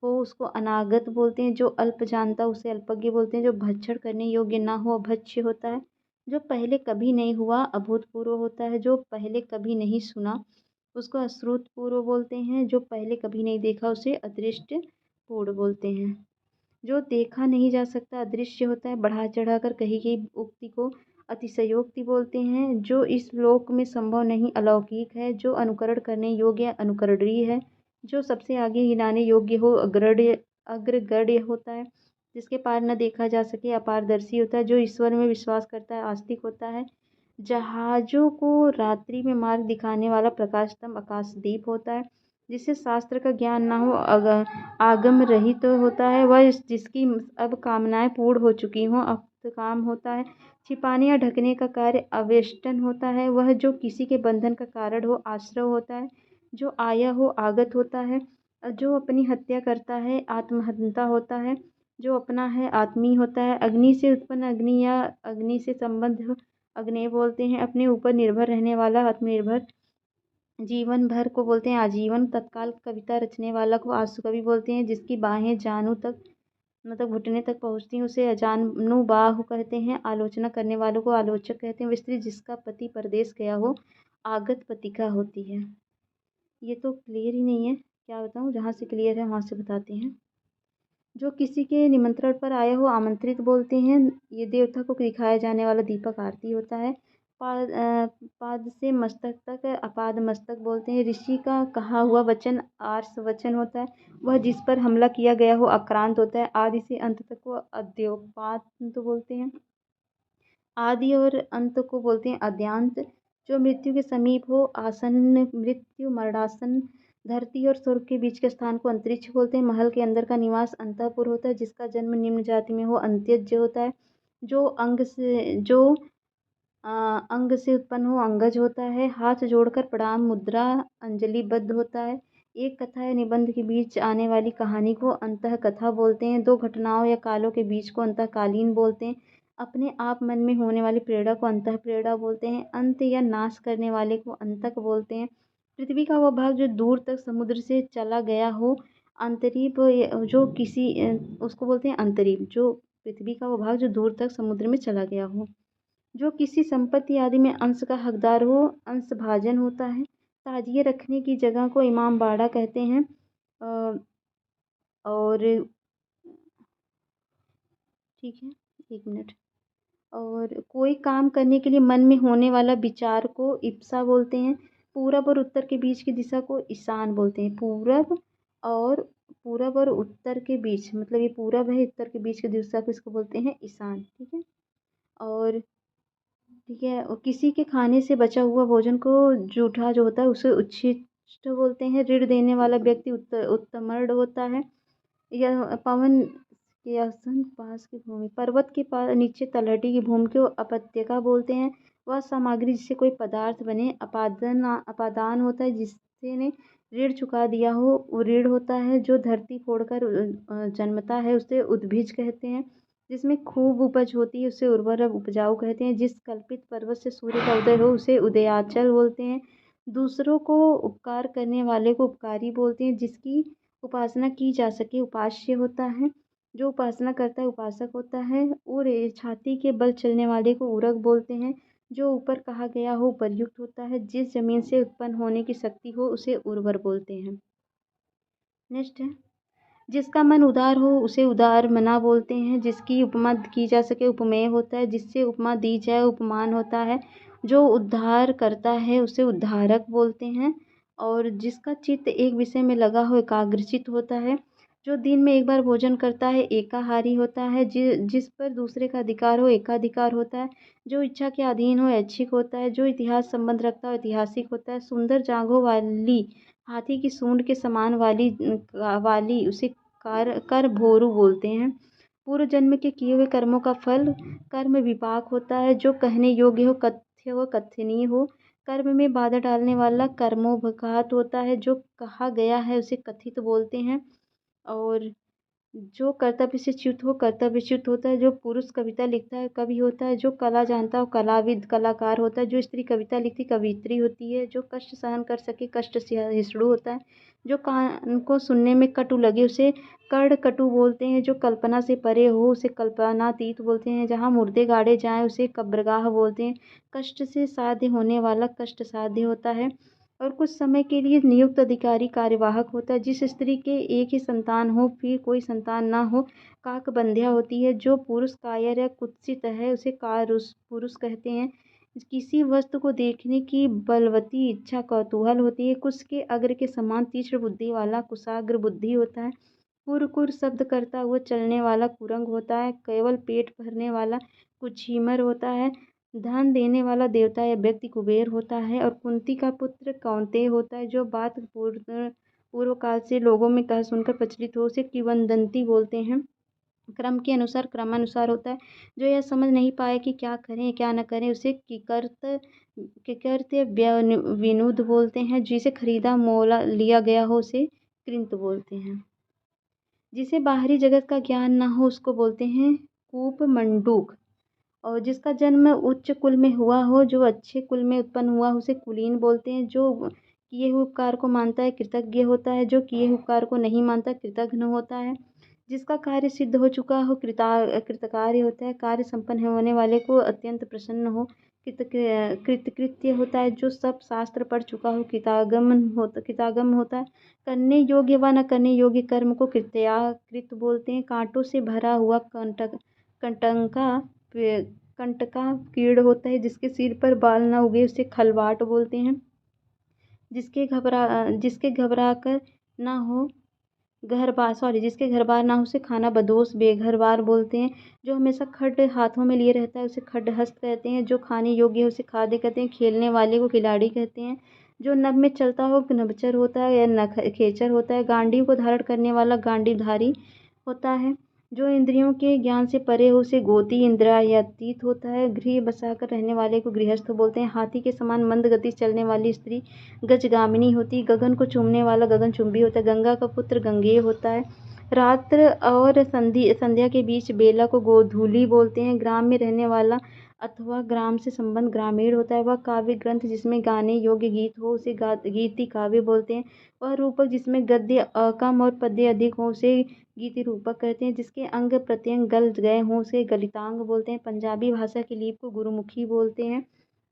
हो उसको अनागत बोलते हैं। जो अल्प जानता उसे अल्पज्ञ बोलते हैं। जो भक्षण करने योग्य ना हो अभक्ष्य होता है। जो पहले कभी नहीं हुआ अभूतपूर्व होता है। जो पहले कभी नहीं सुना उसको अश्रुतपूर्व बोलते हैं। जो पहले कभी नहीं देखा उसे अदृष्ट पूर्व बोलते हैं। जो देखा नहीं जा सकता अदृश्य होता है। बढ़ा चढ़ा कर कही गई उक्ति को अतिशयोक्ति बोलते हैं। जो इस लोक में संभव नहीं अलौकिक है। जो अनुकरण करने योग्य अनुकरणीय है। जो सबसे आगे गिनाने योग्य हो अग्रगण्य होता है। जिसके पार न देखा जा सके अपारदर्शी होता है। जो ईश्वर में विश्वास करता है आस्तिक होता है। जहाजों को रात्रि में मार्ग दिखाने वाला प्रकाश स्तंभ आकाशदीप होता है। जिसे शास्त्र का ज्ञान ना हो आगम रहित होता है। वह जिसकी अब कामनाएं पूर्ण हो चुकी हों अब काम होता है। छिपाने या ढकने का कार्य अवेष्टन होता है। वह जो किसी के बंधन का कारण हो आश्रय होता है। जो आया हो आगत होता है। जो अपनी हत्या करता है आत्महंता होता है। जो अपना है आत्मीय होता है। अग्नि से उत्पन्न अग्नि या अग्नि से संबंध अग्नेय बोलते हैं। अपने ऊपर निर्भर रहने वाला आत्मनिर्भर जीवन भर को बोलते हैं आजीवन। तत्काल कविता रचने वाला को आंसू कवि बोलते हैं। जिसकी बाहें जानू तक मतलब घुटने तक पहुँचती हैं उसे अजानुबाहु कहते हैं। आलोचना करने वालों को आलोचक कहते हैं। वो स्त्री जिसका पति परदेश गया हो आगत पतिका होती है। ये तो क्लियर ही नहीं है, क्या बताऊँ, जहाँ से क्लियर है वहाँ से बताते हैं। जो किसी के निमंत्रण पर आया हो आमंत्रित बोलते हैं। ये देवता को दिखाया जाने वाला दीपक आरती होता है। पाद से मस्तक तक अपाद मस्तक बोलते हैं। ऋषि का कहा हुआ वचन आर्ष वचन होता है। वह जिस पर हमला किया गया हो आक्रांत होता है। आदि से अंत तक को अद्योपात बोलते हैं। आदि और अंत को बोलते हैं अद्यांत। जो मृत्यु के समीप हो आसन्न मृत्यु मरणासन। धरती और स्वर्ग के बीच के स्थान को अंतरिक्ष बोलते हैं। महल के अंदर का निवास अंतःपुर होता है। जिसका जन्म निम्न जाति में हो अंत्यज होता है। जो अंग से उत्पन्न हो अंगज होता है। हाथ जोड़कर प्रणाम मुद्रा अंजलिबद्ध होता है। एक कथा या निबंध के बीच आने वाली कहानी को अंतः कथा बोलते हैं। दो घटनाओं या कालों के बीच को अंतःकालीन बोलते हैं। अपने आप मन में होने वाली प्रेरणा को अंतः प्रेरणा बोलते हैं। अंत या नाश करने वाले को अंतक बोलते हैं। पृथ्वी का वह भाग जो दूर तक समुद्र से चला गया हो अंतरीप जो किसी उसको बोलते हैं अंतरीप। जो पृथ्वी का वह भाग जो दूर तक समुद्र में चला गया हो। जो किसी संपत्ति आदि में अंश का हकदार हो अंश भाजन होता है। ताजिए रखने की जगह को इमाम बाड़ा कहते हैं। और ठीक है, एक मिनट। और कोई काम करने के लिए मन में होने वाला विचार को इप्सा बोलते हैं। पूरब और उत्तर के बीच की दिशा को ईशान बोलते हैं। और पूरब और उत्तर के बीच मतलब ये पूरब है उत्तर के बीच की दिशा को इसको बोलते हैं ईशान। ठीक है। और ठीक है, और किसी के खाने से बचा हुआ भोजन को जूठा जो होता है उसे उच्छिष्ट बोलते हैं। ऋण देने वाला व्यक्ति उत्तमर्ड होता है। यह पवन के आसन पास की भूमि पर्वत के पास नीचे तलहटी की भूमि को अपत्यका बोलते हैं। वह सामग्री जिससे कोई पदार्थ बने। अपादान होता है जिससे ने ऋण चुका दिया हो वो ऋण होता है। जो धरती फोड़कर जन्मता है उसे उद्भिज कहते हैं। जिसमें खूब उपज होती है उसे उर्वर उपजाऊ कहते हैं। जिस कल्पित पर्वत से सूर्य का उदय हो उसे उदयाचल बोलते हैं। दूसरों को उपकार करने वाले को उपकारी बोलते हैं। जिसकी उपासना की जा सके उपास्य होता है। जो उपासना करता है उपासक होता है। और छाती के बल चलने वाले को उरग बोलते हैं। जो ऊपर कहा गया हो उपरयुक्त होता है। जिस जमीन से उत्पन्न होने की शक्ति हो उसे उर्वर बोलते हैं। नेक्स्ट है, जिसका मन उदार हो उसे उदार मना बोलते हैं। जिसकी उपमा की जा सके उपमेय होता है। जिससे उपमा दी जाए उपमान होता है। जो उद्धार करता है उसे उद्धारक बोलते हैं। और जिसका चित्त एक विषय में लगा हो एकाग्रचित्त होता है। जो दिन में एक बार भोजन करता है एकाहारी होता है। जिस पर दूसरे का अधिकार हो एकाधिकार होता है। जो इच्छा के अधीन हो ऐच्छिक होता है। जो इतिहास संबंध रखता हो ऐतिहासिक होता है। सुंदर जांघों वाली हाथी की सूंड के समान वाली उसे कर भोरू बोलते हैं। पूर्व जन्म के किए हुए कर्मों का फल कर्म विपाक होता है। जो कहने योग्य हो कथ्य हो कथनीय हो। कर्म में बाधा डालने वाला कर्मोपघात होता है। जो कहा गया है उसे कथित बोलते हैं। और जो कर्तव्य से च्युत हो कर्तव्यच्युत होता है। जो पुरुष कविता लिखता है कवि होता है। जो कला जानता हो कलाविद कलाकार होता है। जो स्त्री कविता लिखती कवियत्री होती है। जो कष्ट सहन कर सके कष्ट सहिष्णु होता है। जो कान को सुनने में कटु लगे उसे कर्ण कटु बोलते हैं। जो कल्पना से परे हो उसे कल्पनातीत बोलते हैं। जहाँ मुर्दे गाड़े जाएं उसे कब्रगाह बोलते हैं। कष्ट से साध्य होने वाला कष्ट साध्य होता है। और कुछ समय के लिए नियुक्त अधिकारी कार्यवाहक होता है। जिस स्त्री के एक ही संतान हो फिर कोई संतान न हो काकबंध्या होती है। जो पुरुष कायर या कुत्सित है उसे कारुष पुरुष कहते हैं। किसी वस्तु को देखने की बलवती इच्छा कौतूहल होती है। कुश के अग्र के समान तीक्ष्ण बुद्धि वाला कुशाग्र बुद्धि होता है। कुर कुर शब्द करता हुआ चलने वाला कुरंग होता है। केवल पेट भरने वाला कुछीमर होता है। धन देने वाला देवता या व्यक्ति कुबेर होता है। और कुंती का पुत्र कौंतेय होता है। जो बात पूर्व काल से लोगों में कह सुनकर प्रचलित हो उसे किंवदंती बोलते हैं। क्रम के अनुसार क्रमानुसार होता है। जो यह समझ नहीं पाए कि क्या करें क्या न करें उसे किकर्त्य विनुद बोलते हैं। जिसे खरीदा मोला लिया गया हो उसे कृंत बोलते हैं। जिसे बाहरी जगत का ज्ञान न हो उसको बोलते हैं कूप मंडूक। और जिसका जन्म उच्च कुल में हुआ हो जो अच्छे कुल में उत्पन्न हुआ उसे कुलीन बोलते हैं। जो किए हुए उपकार को मानता है कृतज्ञ होता है। जो किए हुए उपकार को नहीं मानता कृतघ्न होता है। जिसका कार्य सिद्ध हो चुका हो कृतकार्य होता है। कार्य संपन्न होने वाले को अत्यंत प्रसन्न हो कृतकृत्य होता है। जो सब शास्त्र पढ़ चुका हो कृतागम होता है। करने योग्य व न करने योग्य कर्म को कृत्याकृत बोलते हैं। कांटों से भरा हुआ कंटका कीड़ होता है। जिसके सिर पर बाल न उगे उसे खलवाट बोलते हैं। जिसके घबरा कर ना हो जिसके घर बार ना हो उसे खाना बदोश बेघर बार बोलते हैं। जो हमेशा खड्ड हाथों में लिए रहता है उसे खड्डहस्त कहते हैं। जो खाने योग्य है उसे खाद्य कहते हैं। खेलने वाले को खिलाड़ी कहते हैं। जो नभ में चलता हो नभचर होता है या नखेचर होता है। गांडीव को धारण करने वाला गांडीवधारी होता है। जो इंद्रियों के ज्ञान से परे हो उसे गोती इंद्रियातीत होता है। गृह बसाकर रहने वाले को गृहस्थ बोलते हैं। हाथी के समान मंद गति चलने वाली स्त्री गजगामिनी होती। गगन को चूमने वाला गगनचुंबी होता है। गंगा का पुत्र गंगेय होता है। रात्र और संध्या के बीच बेला को गोधूली बोलते हैं। ग्राम में रहने वाला अथवा ग्राम से संबंध ग्रामीण होता है। वह काव्य ग्रंथ जिसमें गाने योग्य गीत हो उसे गीति काव्य बोलते हैं। वह रूपक जिसमें गद्य कम और पद्य अधिक हो उसे गीति रूपक कहते हैं। जिसके अंग प्रत्यंग गल गए हों उसे गलितांग बोलते हैं। पंजाबी भाषा की लीप को गुरुमुखी बोलते हैं।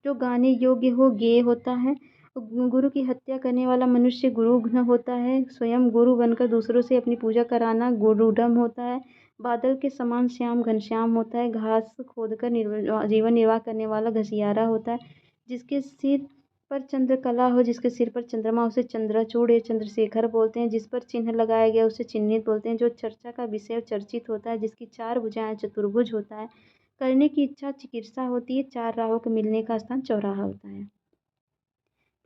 जो गाने योग्य हो गेय होता है। गुरु की हत्या करने वाला मनुष्य गुरुघ्न होता है। स्वयं गुरु बनकर दूसरों से अपनी पूजा कराना गुरुडम होता है। बादल के समान श्याम घनश्याम होता है। घास खोदकर जीवन निर्वाह करने वाला घसियारा होता है। जिसके सिर पर चंद्रकला हो जिसके सिर पर चंद्रमा उसे चंद्रचूड़ या चंद्रशेखर बोलते हैं। जिस पर चिन्ह लगाया गया उसे चिन्हित बोलते हैं। जो चर्चा का विषय चर्चित होता है। जिसकी चार भुजाएं चतुर्भुज होता है। करने की इच्छा चिकित्सा होती है। चार राहों के मिलने का स्थान चौराहा होता है।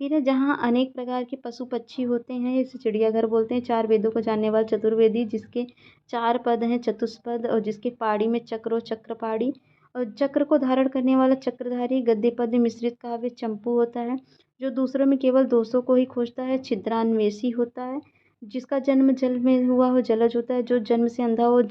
फिर है जहाँ अनेक प्रकार के पशु पक्षी होते हैं इसे चिड़ियाघर बोलते हैं। चार वेदों को जानने वाला चतुर्वेदी जिसके चार पद हैं चतुष्पद और जिसके पाड़ी में चक्र और चक्रपाड़ी और चक्र को धारण करने वाला चक्रधारी गद्य पद्य मिश्रित काव्य चंपू होता है। जो दूसरों में केवल दोषों को ही खोजता है छिद्रान्वेषी होता है। जिसका जन्म जल में हुआ हो जलज होता है, जो जन्म से अंधा हो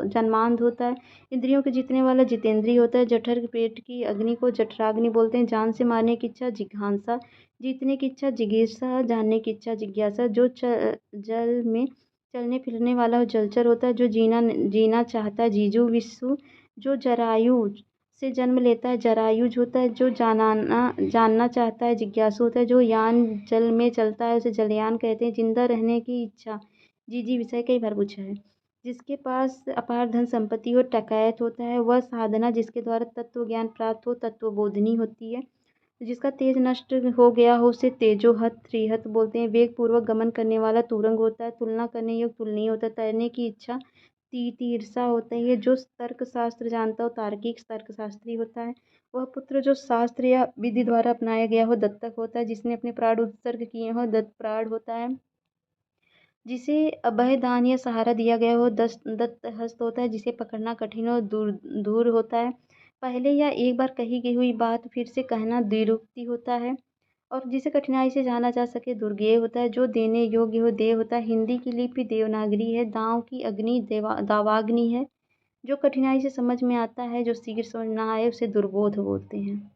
जन्मांध होता है। इंद्रियों के जीतने वाला जितेंद्रिय होता है। जठर के पेट की अग्नि को जठराग्नि बोलते हैं। जान से मारने की इच्छा जिघांसा, जीतने की इच्छा जिगीषा, जानने की इच्छा जिज्ञासा। जो जल में चलने फिरने वाला हो जलचर होता है। जो जीना जीना चाहता है जीजू विश्व। जो जरायु से जन्म लेता है जरायुज होता है। जो जानना चाहता है जिज्ञासु होता है। जो यान जल में चलता है उसे जलयान कहते हैं। जिंदा रहने की इच्छा जीजी विषय कई बार पूछा है। जिसके पास अपार धन संपत्ति हो टकैत होता है। वह साधना जिसके द्वारा तत्व ज्ञान प्राप्त हो तत्वबोधनी होती है। जिसका तेज नष्ट हो गया हो उसे तेजोहत त्रिहत बोलते हैं। वेग पूर्वक गमन करने वाला तुरंग होता है। तुलना करने योग्य तुलनीय होता है। तैरने की इच्छा तीर्षा होता है। जो तर्क शास्त्र जानता हो तार्किक तर्कशास्त्री होता है। वह पुत्र जो शास्त्र या विधि द्वारा अपनाया गया हो दत्तक होता है। जिसने अपने प्राण उत्सर्ग किए हो दत्त प्राण होता है। जिसे अभय दान या सहारा दिया गया हो दत्त हस्त होता है। जिसे पकड़ना कठिन हो दूर दूर होता है। पहले या एक बार कही गई हुई बात फिर से कहना द्विरुक्ति होता है। और जिसे कठिनाई से जाना जा सके दुर्गेय होता है। जो देने योग्य हो देव होता है। हिंदी की लिपि देवनागरी है। दांव की अग्नि दावाग्नि है। जो कठिनाई से समझ में आता है जो शीघ्र समझ ना आए उसे दुर्बोध बोलते हैं।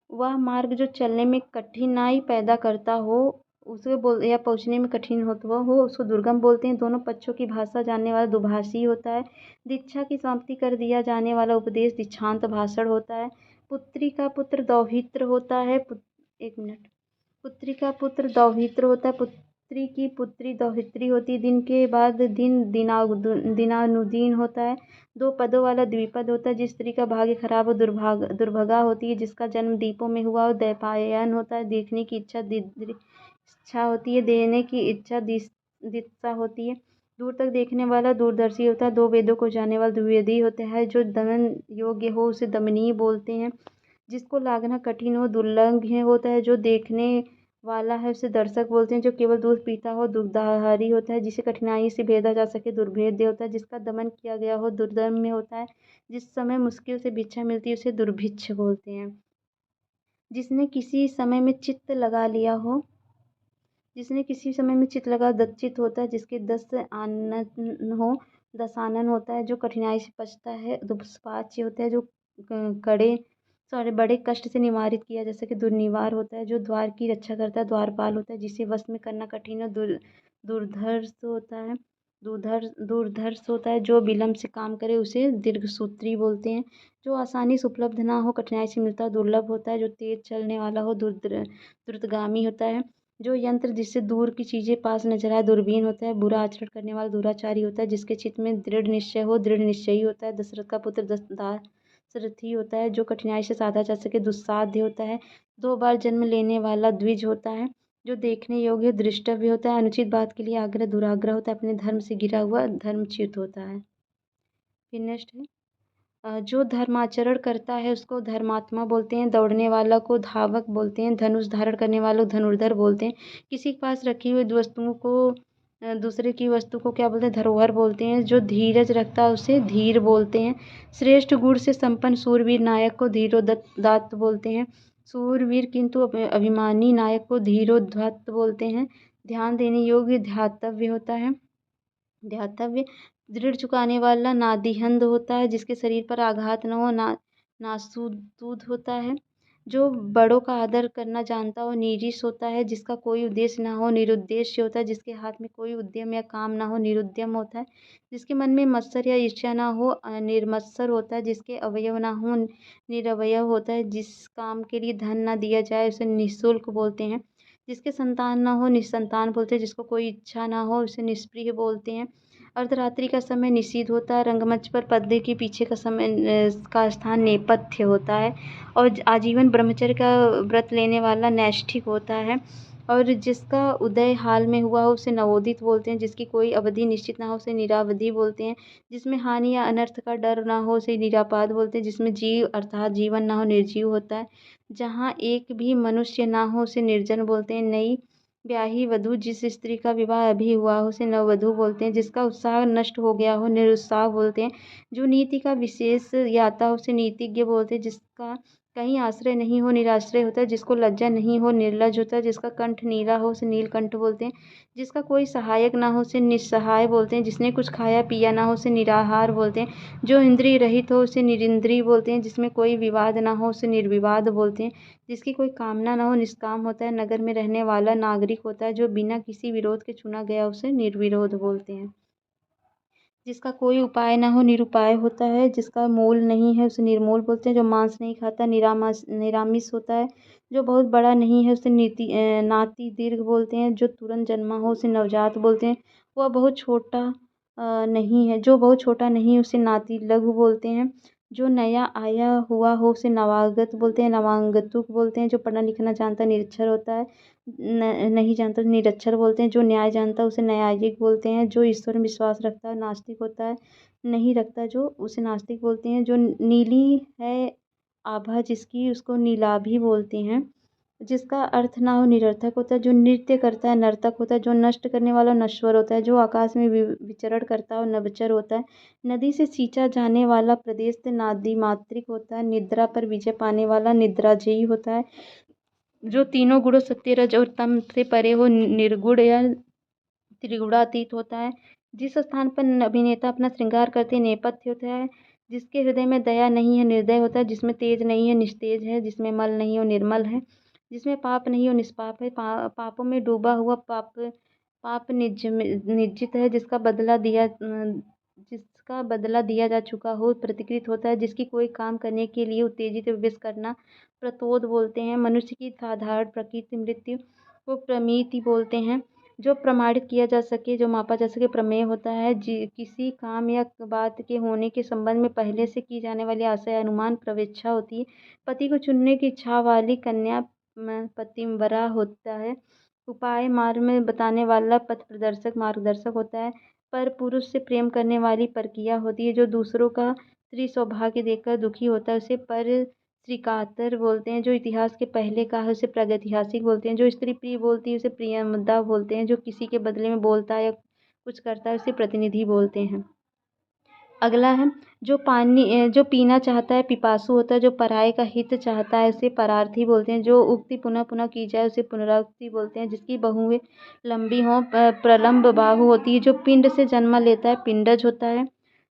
वह मार्ग जो चलने में कठिनाई पैदा करता हो उसे बोल या पहुँचने में कठिन होता हो उसको दुर्गम बोलते हैं। दोनों पक्षों की भाषा जानने वाला दुभाषी होता है। दीक्षा की समाप्ति कर दिया जाने वाला उपदेश दीक्षांत भाषण होता है। पुत्री का पुत्र दौहित्र होता है। एक मिनट। पुत्री का पुत्र दौहित्र होता है। पुत्री की पुत्री दौहित्री होती है। दिन के बाद दिनानुदीन होता है। दो पदों वाला द्विपद होता है। जिस स्त्री का भाग्य खराब हो दुर्भगा होती है। जिसका जन्म दीपों में हुआ हो द्वैपायन होता है। देखने की इच्छा इच्छा होती है। देने की इच्छा दित्सा होती है। दूर तक देखने वाला दूरदर्शी होता है। दो वेदों को जानने वाला द्विवेदी होता है। जो दमन योग्य हो उसे दमनीय बोलते हैं। जिसको लागना कठिन हो दुर्लंघ्य होता है। जो देखने वाला है उसे दर्शक बोलते हैं। जो केवल दूध पीता हो दुग्धाहारी होता है। जिसे कठिनाई से भेदा जा सके दुर्भेद्य होता है। जिसका दमन किया गया हो दुर्दम्य होता है। जिस समय मुश्किल से भिक्षा मिलती है उसे दुर्भिक्ष बोलते हैं। जिसने किसी समय में चित्त लगा लिया हो जिसने किसी समय में चित्त लगा दच्चित होता है। जिसके 10 आनन हो दशानन होता है। जो कठिनाई से पचता है दुष्पाच्य होता है। जो बड़े कष्ट से निवारित किया जैसे कि दुर्निवार होता है। जो द्वार की रक्षा करता है द्वारपाल होता है। जिसे वश में करना कठिन हो दुर्धर्ष होता है दूरधर्ष होता है। जो विलम्ब से काम करे उसे दीर्घसूत्री बोलते हैं। जो आसानी से उपलब्ध ना हो कठिनाई से मिलता हो दुर्लभ होता है। जो तेज चलने वाला हो द्रुतगामी होता है। जो यंत्र जिससे दूर की चीजें पास नजर आए दूरबीन होता है। बुरा आचरण करने वाला दुराचारी होता है। जिसके चित्त में दृढ़ निश्चय हो दृढ़ निश्चयी होता है। दशरथ का पुत्र दाशरथी होता है। जो कठिनाई से साधा जा सके दुस्साध्य होता है। 2 बार जन्म लेने वाला द्विज होता है। जो देखने योग्य दृष्टव्य होता है। अनुचित बात के लिए आग्रह दुराग्रह होता है। अपने धर्म से गिरा हुआ धर्मच्युत होता है। फिर नेक्स्ट है जो धर्माचरण करता है उसको धर्मात्मा बोलते हैं। दौड़ने वाला को धावक बोलते हैं। धनुष धारण करने वालों को धनुर्धर बोलते हैं। किसी के पास रखी हुई वस्तुओं को दूसरे की वस्तु को क्या बोलते हैं धरोहर बोलते हैं। जो धीरज रखता है उसे धीर बोलते हैं। श्रेष्ठ गुण से संपन्न सूरवीर नायक को धीरोदात्त बोलते हैं। सूरवीर किंतु अभिमानी नायक को धीरोदात्त बोलते हैं। ध्यान देने योग्य ध्यातव्य होता है। ध्यातव्य दृढ़ झुकाने वाला नादिहंद होता है। जिसके शरीर पर आघात न हो नासूद होता है। जो बड़ों का आदर करना जानता हो नीरिष होता है। जिसका कोई उद्देश्य ना हो निरुद्देश्य होता है। जिसके हाथ में कोई उद्यम या काम ना हो निरुद्यम होता है। जिसके मन में मत्सर या ईर्ष्या ना हो निर्मत्सर होता है। जिसके अवयव ना हो निरवयव होता है। जिस काम के लिए धन ना दिया जाए उसे निःशुल्क बोलते हैं। जिसके संतान ना हो निसंतान बोलते हैं। जिसको कोई इच्छा ना हो उसे निष्प्रिय बोलते हैं। अर्धरात्रि का समय निषिद्ध होता है। रंगमंच पर पर्दे के पीछे का समय का स्थान नेपथ्य होता है। और आजीवन ब्रह्मचर्य का व्रत लेने वाला नैष्ठिक होता है। और जिसका उदय हाल में हुआ हो उसे नवोदित बोलते हैं। जिसकी कोई अवधि निश्चित ना हो उसे निरावधि बोलते हैं। जिसमें हानि या अनर्थ का डर ना हो उसे निरापाद बोलते हैं। जिसमें जीव अर्थात जीवन ना हो निर्जीव होता है। जहाँ एक भी मनुष्य ना हो उसे निर्जन बोलते हैं। नई ब्याही वधू जिस स्त्री का विवाह अभी हुआ हो उसे नववधू बोलते हैं। जिसका उत्साह नष्ट हो गया हो निरुत्साह बोलते हैं। जो नीति का विशेष ज्ञाता हो उसे नीतिज्ञ बोलते हैं। जिसका कहीं आश्रय नहीं हो निराश्रय होता है, जिसको लज्जा नहीं हो निर्लज्ज होता है, जिसका कंठ नीला हो उसे नीलकंठ बोलते हैं, जिसका कोई सहायक ना हो उसे निस्सहाय बोलते हैं, जिसने कुछ खाया पिया ना हो उसे निराहार बोलते हैं, जो इंद्रिय रहित हो उसे निरिंद्रिय बोलते हैं, जिसमें कोई विवाद ना हो उसे निर्विवाद बोलते हैं, जिसकी कोई कामना ना हो निष्काम होता है, नगर में रहने वाला नागरिक होता है, जो बिना किसी विरोध के चुना गया उसे निर्विरोध बोलते हैं, जिसका कोई उपाय ना हो निरुपाय होता है, जिसका मूल नहीं है उसे निर्मूल बोलते हैं, जो मांस नहीं खाता निरामिष होता है, जो बहुत बड़ा नहीं है उसे नाति दीर्घ बोलते हैं, जो तुरंत जन्मा हो उसे नवजात बोलते हैं, वह बहुत छोटा नहीं है जो बहुत छोटा नहीं उसे नाति लघु बोलते हैं, जो नया आया हुआ हो उसे नवागत बोलते हैं, नवागंतुक बोलते हैं, जो पढ़ना लिखना जानता निरक्षर होता है नहीं जानता तो निरक्षर बोलते हैं, जो न्याय जानता है उसे न्यायिक बोलते हैं, जो ईश्वर में विश्वास रखता है नास्तिक होता है नहीं रखता जो उसे नास्तिक बोलते हैं, जो नीली है आभा जिसकी उसको नीलाभी बोलते हैं, जिसका अर्थ ना हो निरर्थक होता है, जो नृत्य करता है नर्तक होता है, जो नष्ट करने वाला नश्वर होता है, जो आकाश में विचरण करता है नभचर होता है, नदी से सींचा जाने वाला प्रदेश नादी मात्रिक होता है, निद्रा पर विजय पाने वाला निद्राजयी होता है, जो तीनों गुणों सत्य रज और तम से परे हो निर्गुण या त्रिगुणातीत होता है, जिस स्थान पर अभिनेता अपना श्रृंगार करते नेपथ्य होता है, जिसके हृदय में दया नहीं है निर्दय होता है, जिसमें तेज नहीं है निस्तेज है, जिसमें मल नहीं हो निर्मल है, जिसमें पाप नहीं हो निष्पाप है, पापों में डूबा हुआ पाप पाप निज्जित है, जिसका बदला दिया जा चुका हो प्रतिकृत होता है, जिसकी कोई काम करने के लिए उत्तेजित विवश करना प्रतोद बोलते हैं, मनुष्य की साधारण प्रकृति मृत्यु को प्रमिति बोलते हैं, जो प्रमाणित किया जा सके जो मापा जा सके प्रमेय होता है, किसी काम या बात के होने के संबंध में पहले से की जाने वाली आशय अनुमान प्रवेच्छा होती है, पति को चुनने की इच्छा वाली कन्या पतिव्रता होता है, उपाय मार्ग में बताने वाला पथ प्रदर्शक मार्गदर्शक होता है, पर पुरुष से प्रेम करने वाली परकिया होती है, जो दूसरों का स्त्री सौभाग्य देखकर दुखी होता है उसे पर श्रीकातर बोलते हैं, जो इतिहास के पहले का है उसे प्रागैतिहासिक बोलते हैं, जो स्त्री प्रिय बोलती है उसे प्रियमदा बोलते हैं, जो किसी के बदले में बोलता है या कुछ करता है उसे प्रतिनिधि बोलते हैं। अगला है जो पीना चाहता है पिपासु होता है, जो पराये का हित चाहता है उसे परार्थी बोलते हैं, जो उक्ति पुनः पुनः की जाए उसे पुनरावृत्ति बोलते हैं, जिसकी बहुएं लंबी हों प्रलंब बाहु होती है, जो पिंड से जन्म लेता है पिंडज होता है,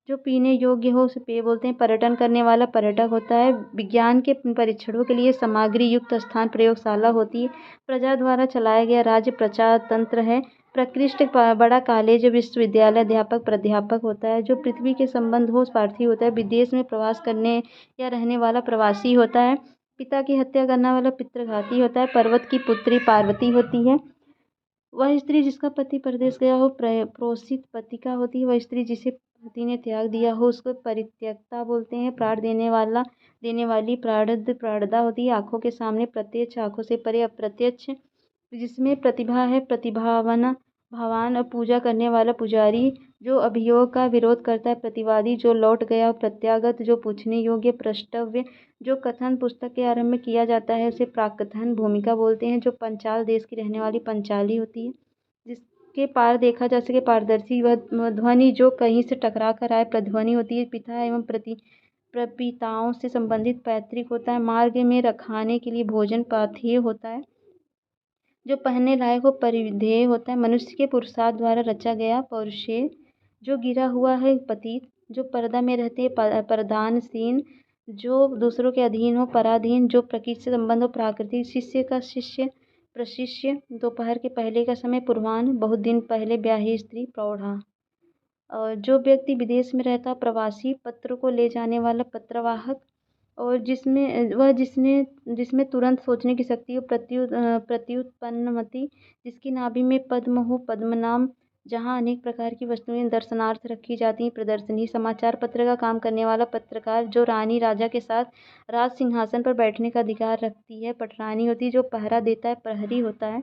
जो पीने योग्य हो उसे पेय बोलते हैं, पर्यटन करने वाला पर्यटक होता है, विज्ञान के परीक्षणों के लिए सामग्री युक्त स्थान प्रयोगशाला होती है, प्रजा द्वारा चलाया गया राज्य प्रजातंत्र है, प्रकृष्ट बड़ा कॉलेज विश्वविद्यालय अध्यापक प्राध्यापक होता है, जो पृथ्वी के संबंध हो पार्थी होता है, विदेश में प्रवास करने या रहने वाला प्रवासी होता है, पिता की हत्या करने वाला पितृघाती होता है, पर्वत की पुत्री पार्वती होती है, वह स्त्री जिसका पति परदेश गया हो प्रोषित पतिका होती है, वह स्त्री जिसे पति ने त्याग दिया हो उसको परित्यक्ता बोलते हैं, प्राण देने वाली प्राणदा होती है, आंखों के सामने प्रत्यक्ष आंखों से परे अप्रत्यक्ष, जिसमें प्रतिभा है प्रतिभावान भावान और पूजा करने वाला पुजारी, जो अभियोग का विरोध करता है प्रतिवादी, जो लौट गया प्रत्यागत, जो पूछने योग्य प्रष्टव्य, जो कथन पुस्तक के आरंभ में किया जाता है उसे प्राकथन भूमिका बोलते हैं, जो पंचाल देश की रहने वाली पंचाली होती है, जिसके पार देखा जा सके पारदर्शी, वह ध्वनि जो कहीं से टकरा कर आए प्रध्वनि होती है, पिता एवं प्रपिताओं से संबंधित पैतृक होता है, मार्ग में रखाने के लिए भोजन पाथेय होता है, जो पहनने लायक हो परिधेय होता है, मनुष्य के पुरुषार्थ द्वारा रचा गया पौरुषेय, जो गिरा हुआ है पतित, जो पर्दा में रहते हैं प्रधानसीन, जो दूसरों के अधीन हो पराधीन, जो प्रकृति से संबंध हो प्राकृतिक, शिष्य का शिष्य प्रशिष्य, दोपहर के पहले का समय पूर्वाह्न, बहुत दिन पहले ब्याही स्त्री प्रौढ़ा, और जो व्यक्ति विदेश में रहता प्रवासी, पत्र को ले जाने वाला पत्रवाहक, और जिसमें तुरंत सोचने की शक्ति हो प्रत्युत्पन्नमति, जिसकी नाभि में पद्म हो पद्मनाम, जहाँ अनेक प्रकार की वस्तुएं दर्शनार्थ रखी जाती हैं प्रदर्शनी, समाचार पत्र का काम करने वाला पत्रकार, जो रानी राजा के साथ राज सिंहासन पर बैठने का अधिकार रखती है पटरानी होती है, जो पहरा देता है प्रहरी होता है,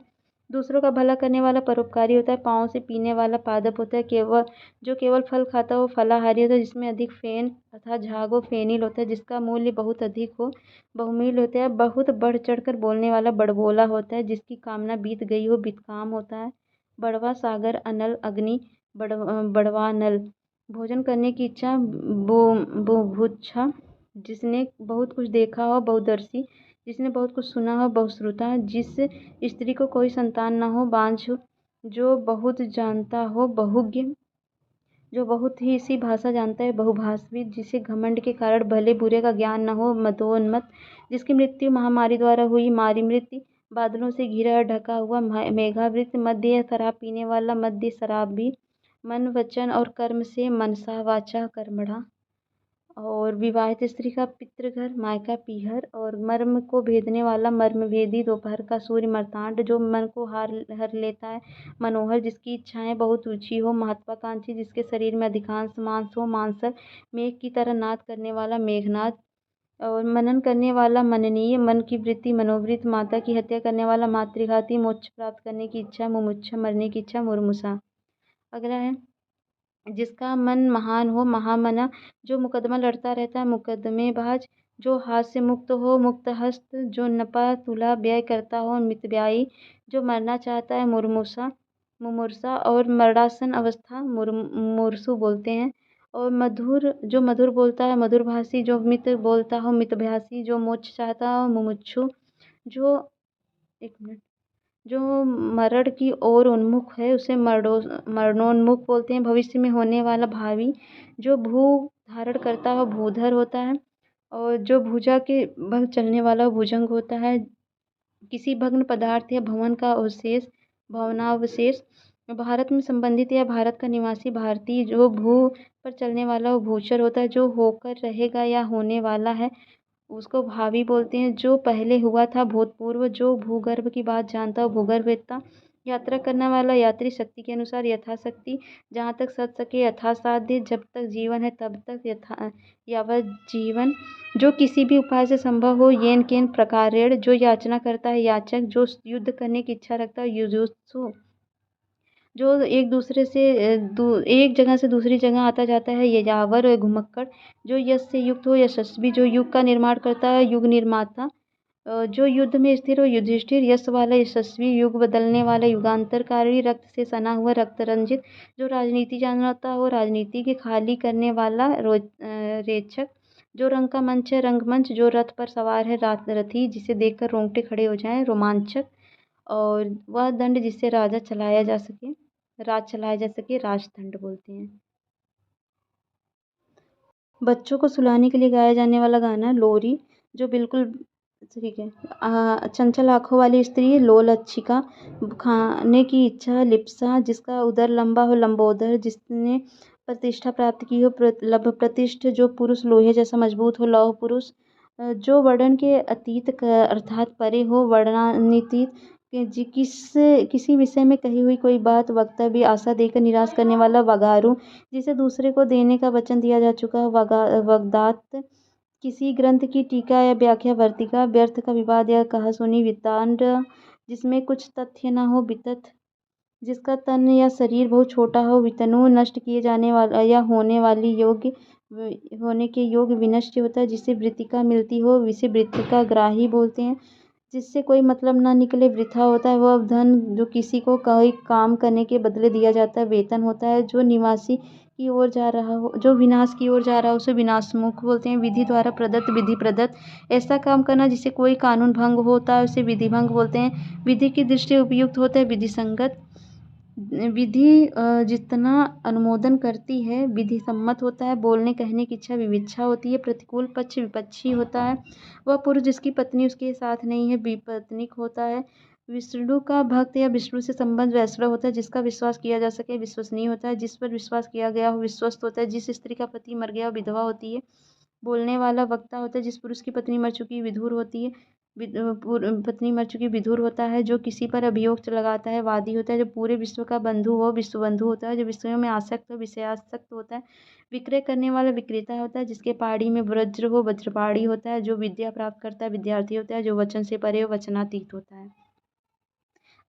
दूसरों का भला करने वाला परोपकारी होता है, पाँव से पीने वाला पादप होता है, केवल फल खाता हो फलाहारी होता है, जिसमें अधिक फेन तथा झाग हो फेनिल होता है, जिसका मूल्य बहुत अधिक हो बहुमूल्य होता है, बहुत बढ़ चढ़ कर बोलने वाला बड़बोला होता है, जिसकी कामना बीत गई हो बितकाम होता है, बड़वा सागर अनल अग्नि बड़वा नल, भोजन करने की इच्छा बुभुक्षा, जिसने बहुत कुछ देखा हो बहुदर्शी, जिसने बहुत कुछ सुना हो बहुश्रुता, जिस स्त्री को कोई संतान न हो बांझ हो, जो बहुत जानता हो बहुज्ञ, जो बहुत ही सी भाषा जानता है बहुभाषी, जिसे घमंड के कारण भले बुरे का ज्ञान न हो मदोन्मत्त, जिसकी मृत्यु महामारी द्वारा हुई मारी मृत्यु, बादलों से घिरा और ढका हुआ मेघावृत, मध्य शराब पीने वाला मध्य शराब भी, मन वचन और कर्म से मनसा वाचा कर्मणा, और विवाहित स्त्री का पितृघर मायका पीहर, और मर्म को भेदने वाला मर्मभेदी दोपहर का सूर्य मर्तांड, जो मन को हार हर लेता है मनोहर, जिसकी इच्छाएं बहुत ऊंची हो महत्वाकांक्षी, जिसके शरीर में अधिकांश मांस हो मांसक, मेघ की तरह नाद करने वाला मेघनाद, और मनन करने वाला मननीय, मन की वृत्ति मनोवृत्त, माता की हत्या करने वाला मातृघाती, मोक्ष प्राप्त करने की इच्छा मुमुक्षा, मरने की इच्छा मुर्मुषा। अगला है जिसका मन महान हो महामना, जो मुकदमा लड़ता रहता है मुकदमेबाज, जो हाथ से मुक्त हो मुक्तहस्त, जो नपा तुला व्यय करता हो मितव्ययी, जो मरना चाहता है मुमूर्षा, और मरणासन अवस्था मुमूर्षु बोलते हैं, और मधुर जो मधुर बोलता है मधुरभाषी, जो मित बोलता हो मितभाषी, जो मोक्ष चाहता हो मुमुक्षु, जो एक मिनट जो मरण की ओर उन्मुख है उसे मरणोन्मुख बोलते हैं, भविष्य में होने वाला भावी, जो भू धारण करता हो भूधर होता है, और जो भुजा के बल चलने वाला भुजंग होता है, किसी भग्न पदार्थ या भवन का अवशेष भवनावशेष, भारत में संबंधित या भारत का निवासी भारतीय, जो भू पर चलने वाला वो भूचर होता है, जो होकर रहेगा या होने वाला है उसको भावी बोलते हैं, जो पहले हुआ था भूतपूर्व, जो भूगर्भ की बात जानता हो भूगर्भवेत्ता, यात्रा करने वाला यात्री, शक्ति के अनुसार यथाशक्ति, जहाँ तक सध सके यथासाध्य, जब तक जीवन है तब तक यावत जीवन, जो किसी भी उपाय से संभव हो येन केन प्रकारेण, जो याचना करता है याचक, जो युद्ध करने की इच्छा रखता है युजुत्सु, जो एक जगह से दूसरी जगह आता जाता है यायावर घुमक्कड़, जो यश से युक्त हो यशस्वी, जो युग का निर्माण करता है युग निर्माता, जो युद्ध में स्थिर हो युधिष्ठिर, यश वाला यशस्वी, युग बदलने वाला युगांतरकारी, रक्त से सना हुआ रक्त रंजित, जो राजनीति जानता हो राजनीति के खाली करने वाला रेचक, जो रंग का मंच है रंगमंच, जो रथ पर सवार है रथी, जिसे देखकर रोंगटे खड़े हो जाएं रोमांचक, और वह दंड जिससे राज चलाया जा सके राजदंड बोलते हैं। बच्चों को सुलाने के लिए गाया जाने वाला गाना लोरी, जो बिल्कुल ठीक है। चंचल आँखों वाली स्त्री लोलच्छिका, खाने की इच्छा लिप्सा, जिसका उदर लंबा हो लंबोदर, जिसने प्रतिष्ठा प्राप्त की हो लभ प्रतिष्ठ, जो पुरुष लोहे जैसा मजबूत हो लौह पुरुष, जो वर्णन के अतीत अर्थात परे हो वर्णनातीत, किसी विषय में कही हुई कोई बात वक्तव्य आशा देकर निराश करने वाला वगारू, जिसे दूसरे को देने का वचन दिया जा चुका हो वगदात, किसी ग्रंथ की टीका या व्याख्या वर्तिका, व्यर्थ का विवाद या कहासुनी वितांड, जिसमें कुछ तथ्य न हो वितथ, जिसका तन या शरीर बहुत छोटा हो वितनु, नष्ट किए जाने वाला या होने के योग्य विनष्ट होता है, जिससे वृत्तिका मिलती हो विषय वृत्तिका ग्राही बोलते हैं, जिससे कोई मतलब ना निकले वृथा होता है, वह धन जो किसी को कोई काम करने के बदले दिया जाता है वेतन होता है, जो निवासी की ओर जा रहा हो जो विनाश की ओर जा रहा हो उसे विनाशमुख बोलते हैं, विधि द्वारा प्रदत्त विधि प्रदत्त, ऐसा काम करना जिससे कोई कानून भंग होता है उसे विधि भंग बोलते हैं, विधि की दृष्टि उपयुक्त होता है विधि संगत, विधि जितना अनुमोदन करती है विधि सम्मत होता है, बोलने कहने की इच्छा विविच्छा होती है, प्रतिकूल पक्ष विपक्षी होता है, वह पुरुष जिसकी पत्नी उसके साथ नहीं है विपत्निक होता है, विष्णु का भक्त या विष्णु से संबंध वैष्णव होता है, जिसका विश्वास किया जा सके विश्वसनीय होता है, जिस पर विश्वास किया गया हो विश्वस्त होता है, जिस स्त्री का पति मर गया हो विधवा होती है, बोलने वाला वक्ता होता है, जिस पुरुष की पत्नी मर चुकी विधुर होती है पत्नी मर चुकी विधुर होता है, जो किसी पर अभियोग लगाता है वादी होता है, जो पूरे विश्व का बंधु हो विश्वबंधु होता है, जो विषयों में आसक्त हो विषयासक्त होता है, विक्रय करने वाला विक्रेता होता है, जिसके पाड़ी में वज्र हो वज्रपाड़ी होता है, जो विद्या प्राप्त करता है विद्यार्थी होता है, जो वचन से परे हो वचनातीत होता है,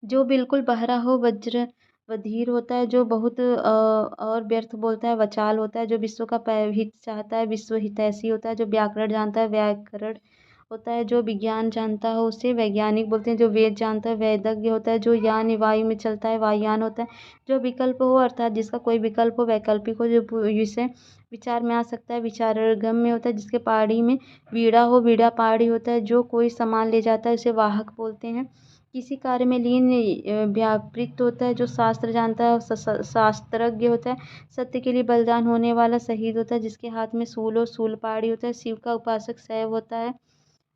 जो बिल्कुल बहरा हो वज्र वधीर होता है, जो बहुत और व्यर्थ बोलता है वचाल होता है, जो विश्व का हित चाहता है विश्व हितैषी होता है, जो व्याकरण जानता है व्याकरण होता है, जो विज्ञान जानता हो उसे वैज्ञानिक बोलते हैं, जो वेद जानता है वैदज्ञ होता है, जो यान वायु में चलता है वायुयान होता है, जो विकल्प हो अर्थात जिसका कोई विकल्प हो वैकल्पिक हो, जो विषय विचार में आ सकता है विचारगम्य होता है, जिसके पहाड़ी में वीणा हो वीणा पहाड़ी होता है, जो कोई सामान ले जाता है उसे वाहक बोलते हैं। किसी कार्य में लीन व्यापृत होता है, जो शास्त्र जानता है शास्त्रज्ञ होता है, सत्य के लिए बलिदान होने वाला शहीद होता है, जिसके हाथ में सूल हो शूलपाणी होता है, शिव का उपासक शैव होता है।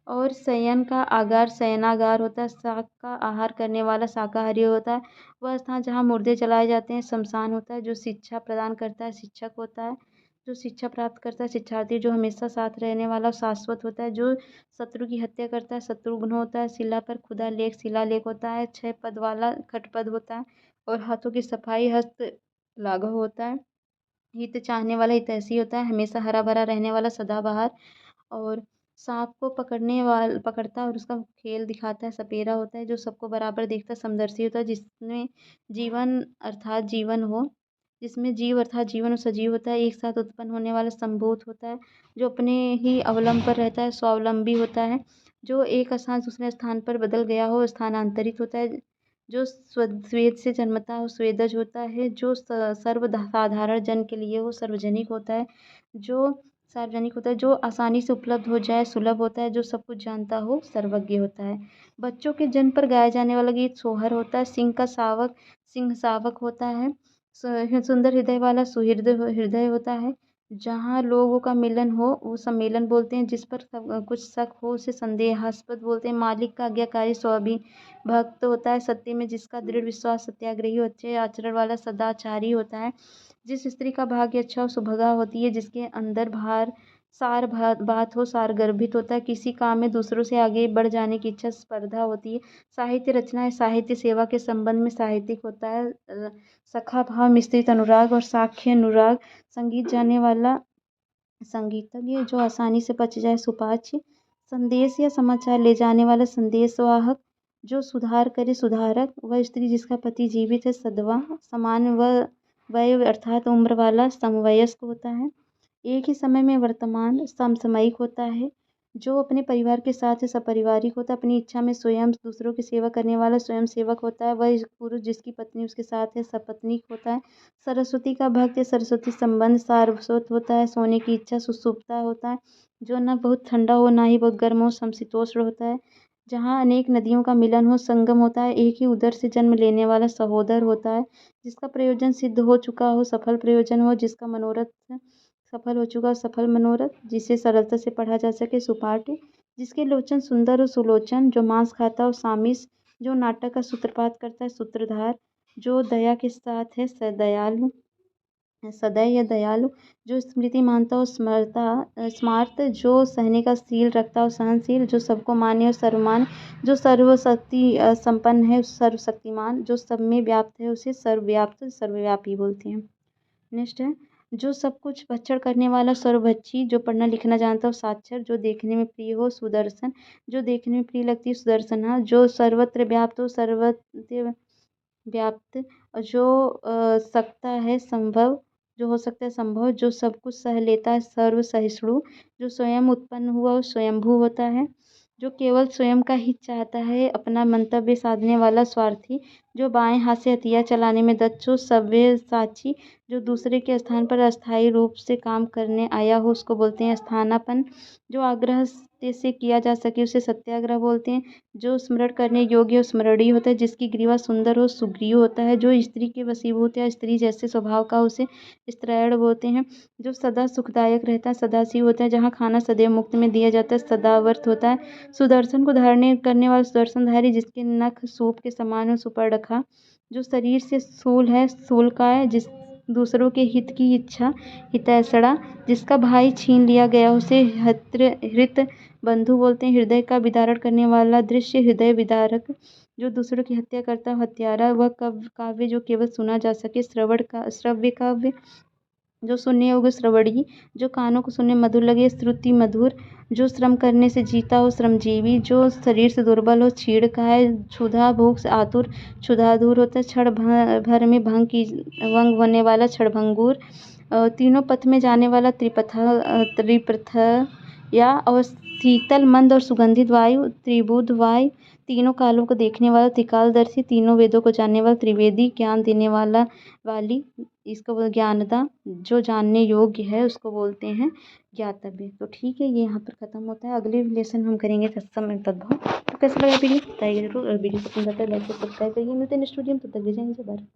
और शयन का आगार शयनागार होता है, शाक का आहार करने वाला शाकाहारी होता है, वह स्थान जहाँ मुर्दे जलाए जाते हैं शमशान होता है, जो शिक्षा प्रदान करता है शिक्षक होता है, जो शिक्षा प्राप्त करता है शिक्षार्थी, जो हमेशा साथ रहने वाला शाश्वत होता है, जो शत्रु की हत्या करता है शत्रुघ्न होता है, शिला पर खुदा लेख शिलालेख होता है, 6 पद वाला खटपद होता है, और हाथों की सफाई हस्त लाघव होता है, हित चाहने वाला हितैषी होता है, हमेशा हरा भरा रहने वाला सदाबहार, और सांप को पकड़ता है और उसका खेल दिखाता है सपेरा होता है, जो सबको बराबर देखता है समदर्शी होता है, जिसमें जीवन अर्थात जीवन हो, जिसमें जीव अर्थात जीवन और सजीव होता है, एक साथ उत्पन्न होने वाला संभूत होता है, जो अपने ही अवलंब पर रहता है स्वावलंबी होता है, जो एक स्थान दूसरे स्थान पर बदल गया हो स्थानांतरित होता है, जो स्वेद से जन्मता हो स्वेदज होता है, जो सर्व साधारण जन के लिए हो सार्वजनिक होता है, जो सार्वजनिक होता है, जो आसानी से उपलब्ध हो जाए सुलभ होता है, जो सब कुछ जानता हो सर्वज्ञ होता है। बच्चों के जन्म पर गाया जाने वाला गीत सोहर होता है, सिंह सावक होता है, सुंदर हृदय वाला सुहृद हृदय होता है, जहाँ लोगों का मिलन हो वो सम्मेलन बोलते हैं, जिस पर कुछ शक हो उसे संदेहास्पद बोलते हैं, मालिक का आज्ञाकारी भक्त होता है, सत्य में जिसका दृढ़ विश्वास सत्याग्रही अच्छे आचरण वाला सदाचारी होता है, जिस स्त्री का भाग्य अच्छा हो सुभगा होती है, जिसके अंदर बात हो सार गर्भित होता है, किसी काम में दूसरों से आगे बढ़ जाने की इच्छा स्पर्धा होती है, साहित्य रचना है साहित्य सेवा के संबंध में साहित्यिक होता है, सखा भाव मिश्रित अनुराग और साख्य अनुराग, संगीत जाने वाला संगीतज्ञ जो आसानी से पच जाए सुपाच्य, संदेश या समाचार ले जाने वाला संदेशवाहक, जो सुधार करे सुधारक, वह स्त्री जिसका पति जीवित है सधवा, समान व वय अर्थात उम्र वाला समवयस्क होता है, एक ही समय में वर्तमान समसामयिक होता है, जो अपने परिवार के साथ है सपरिवारिक होता है, अपनी इच्छा में स्वयं दूसरों की सेवा करने वाला स्वयं सेवक होता है, वह पुरुष जिसकी पत्नी उसके साथ है सपत्नीक होता है, सरस्वती का भक्त या सरस्वती संबंध सारस्वत होता है, सोने की इच्छा सुसुप्ता होता है, जो न बहुत ठंडा हो ना ही बहुत गर्म हो समशीतोष्ण होता है, जहाँ अनेक नदियों का मिलन हो संगम होता है, एक ही उदर से जन्म लेने वाला सहोदर होता है, जिसका प्रयोजन सिद्ध हो चुका हो सफल प्रयोजन हो, जिसका मनोरथ सफल हो चुका सफल मनोरथ, जिसे सरलता से पढ़ा जा सके सुपाठ, जिसके लोचन सुंदर हो सुलोचन, जो मांस खाता हो सामिस, जो नाटक का सूत्रपात करता है सूत्रधार, जो दया के साथ है सदयालु सदैव या दयालु, जो स्मृति मानता हो स्मार्त, जो सहने का शील रखता हो सहनशील, जो सबको माने और सर्वमान, जो सर्वशक्ति संपन्न है सर्वशक्तिमान, जो सब में व्याप्त है उसे सर्वव्याप्त सर्वव्यापी बोलते हैं। नेक्स्ट है जो सब कुछ भक्षण करने वाला सर्वभक्षी, जो पढ़ना लिखना जानता हो साक्षर, जो देखने में प्रिय हो सुदर्शन, जो देखने में प्रिय लगती है सुदर्शना, जो सर्वत्र व्याप्त हो सर्वत्र व्याप्त, जो सकता है संभव, जो हो सकता है संभव, जो सब कुछ सह लेता है सर्व सहिष्णु, जो स्वयं उत्पन्न हुआ वो स्वयंभू होता है, जो केवल स्वयं का हित चाहता है अपना मंतव्य साधने वाला स्वार्थी, जो बाएं हाथ से हथियार चलाने में दक्ष हो सव्यसाची, जो दूसरे के स्थान पर अस्थायी रूप से काम करने आया हो उसको बोलते हैं स्थानापन्न, जो आग्रह से किया जा सके उसे सत्याग्रह बोलते हैं, जो स्मरण करने योग्य स्मरणीय होता है, जिसकी ग्रीवा सुंदर हो सुग्रीव होता है, जो स्त्री के वशीभूत या स्त्री जैसे स्वभाव का उसे स्त्रैण बोलते हैं, जो सदा सुखदायक रहता है सदाशिव होता है, जहाँ खाना सदैव मुक्त में दिया जाता है सदावर्त होता है, सुदर्शन को धारण करने वाला सुदर्शनधारी, जिसके नख सूप के समान हो सुपर्णखा, जो शरीर से स्थूल है स्थूलकाय, जिस दूसरों के हित की इच्छा हितैषणा, जिसका भाई छीन लिया गया उसे हृत बंधु बोलते हैं, हृदय का विदारण करने वाला दृश्य हृदय विदारक, जो दूसरों की हत्या करता है हत्यारा, वह काव्य जो केवल सुना जा सके श्रव्य काव्य, जो सुनने योग्य श्रवणी, जो कानों को सुनने मधुर लगे श्रुति मधुर, जो श्रम करने से जीता हो श्रमजीवी, जो शरीर से दुर्बल हो छीड़ खाए, क्षुधा भूख से आतुर क्षुधा दूर होता है, क्षण भर में भंग होने वाला क्षणभंगुर, तीनों पथ में जाने वाला त्रिपथ या और शीतल मंद और सुगंधित वायु, त्रिबुध वायु, तीनों कालों को देखने वाला, त्रिकालदर्शी, तीनों वेदों को जानने वाला, त्रिवेदी, ज्ञान देने वाला वाली, इसको ज्ञानदा, जो जानने योग्य है उसको बोलते हैं ज्ञातव्य। तो ठीक है, ये यहाँ पर खत्म होता है। अगले लेसन में हम करेंगे तत्सम एवं तद्भव। तो कैसा लगा वीडियो बताइए जरूर, और वीडियो पसंद आता है लाइक और सब्सक्राइब करिए। मिलते हैं नेक्स्ट वीडियो में, तब तक के लिए जय हिंद, जय भारत।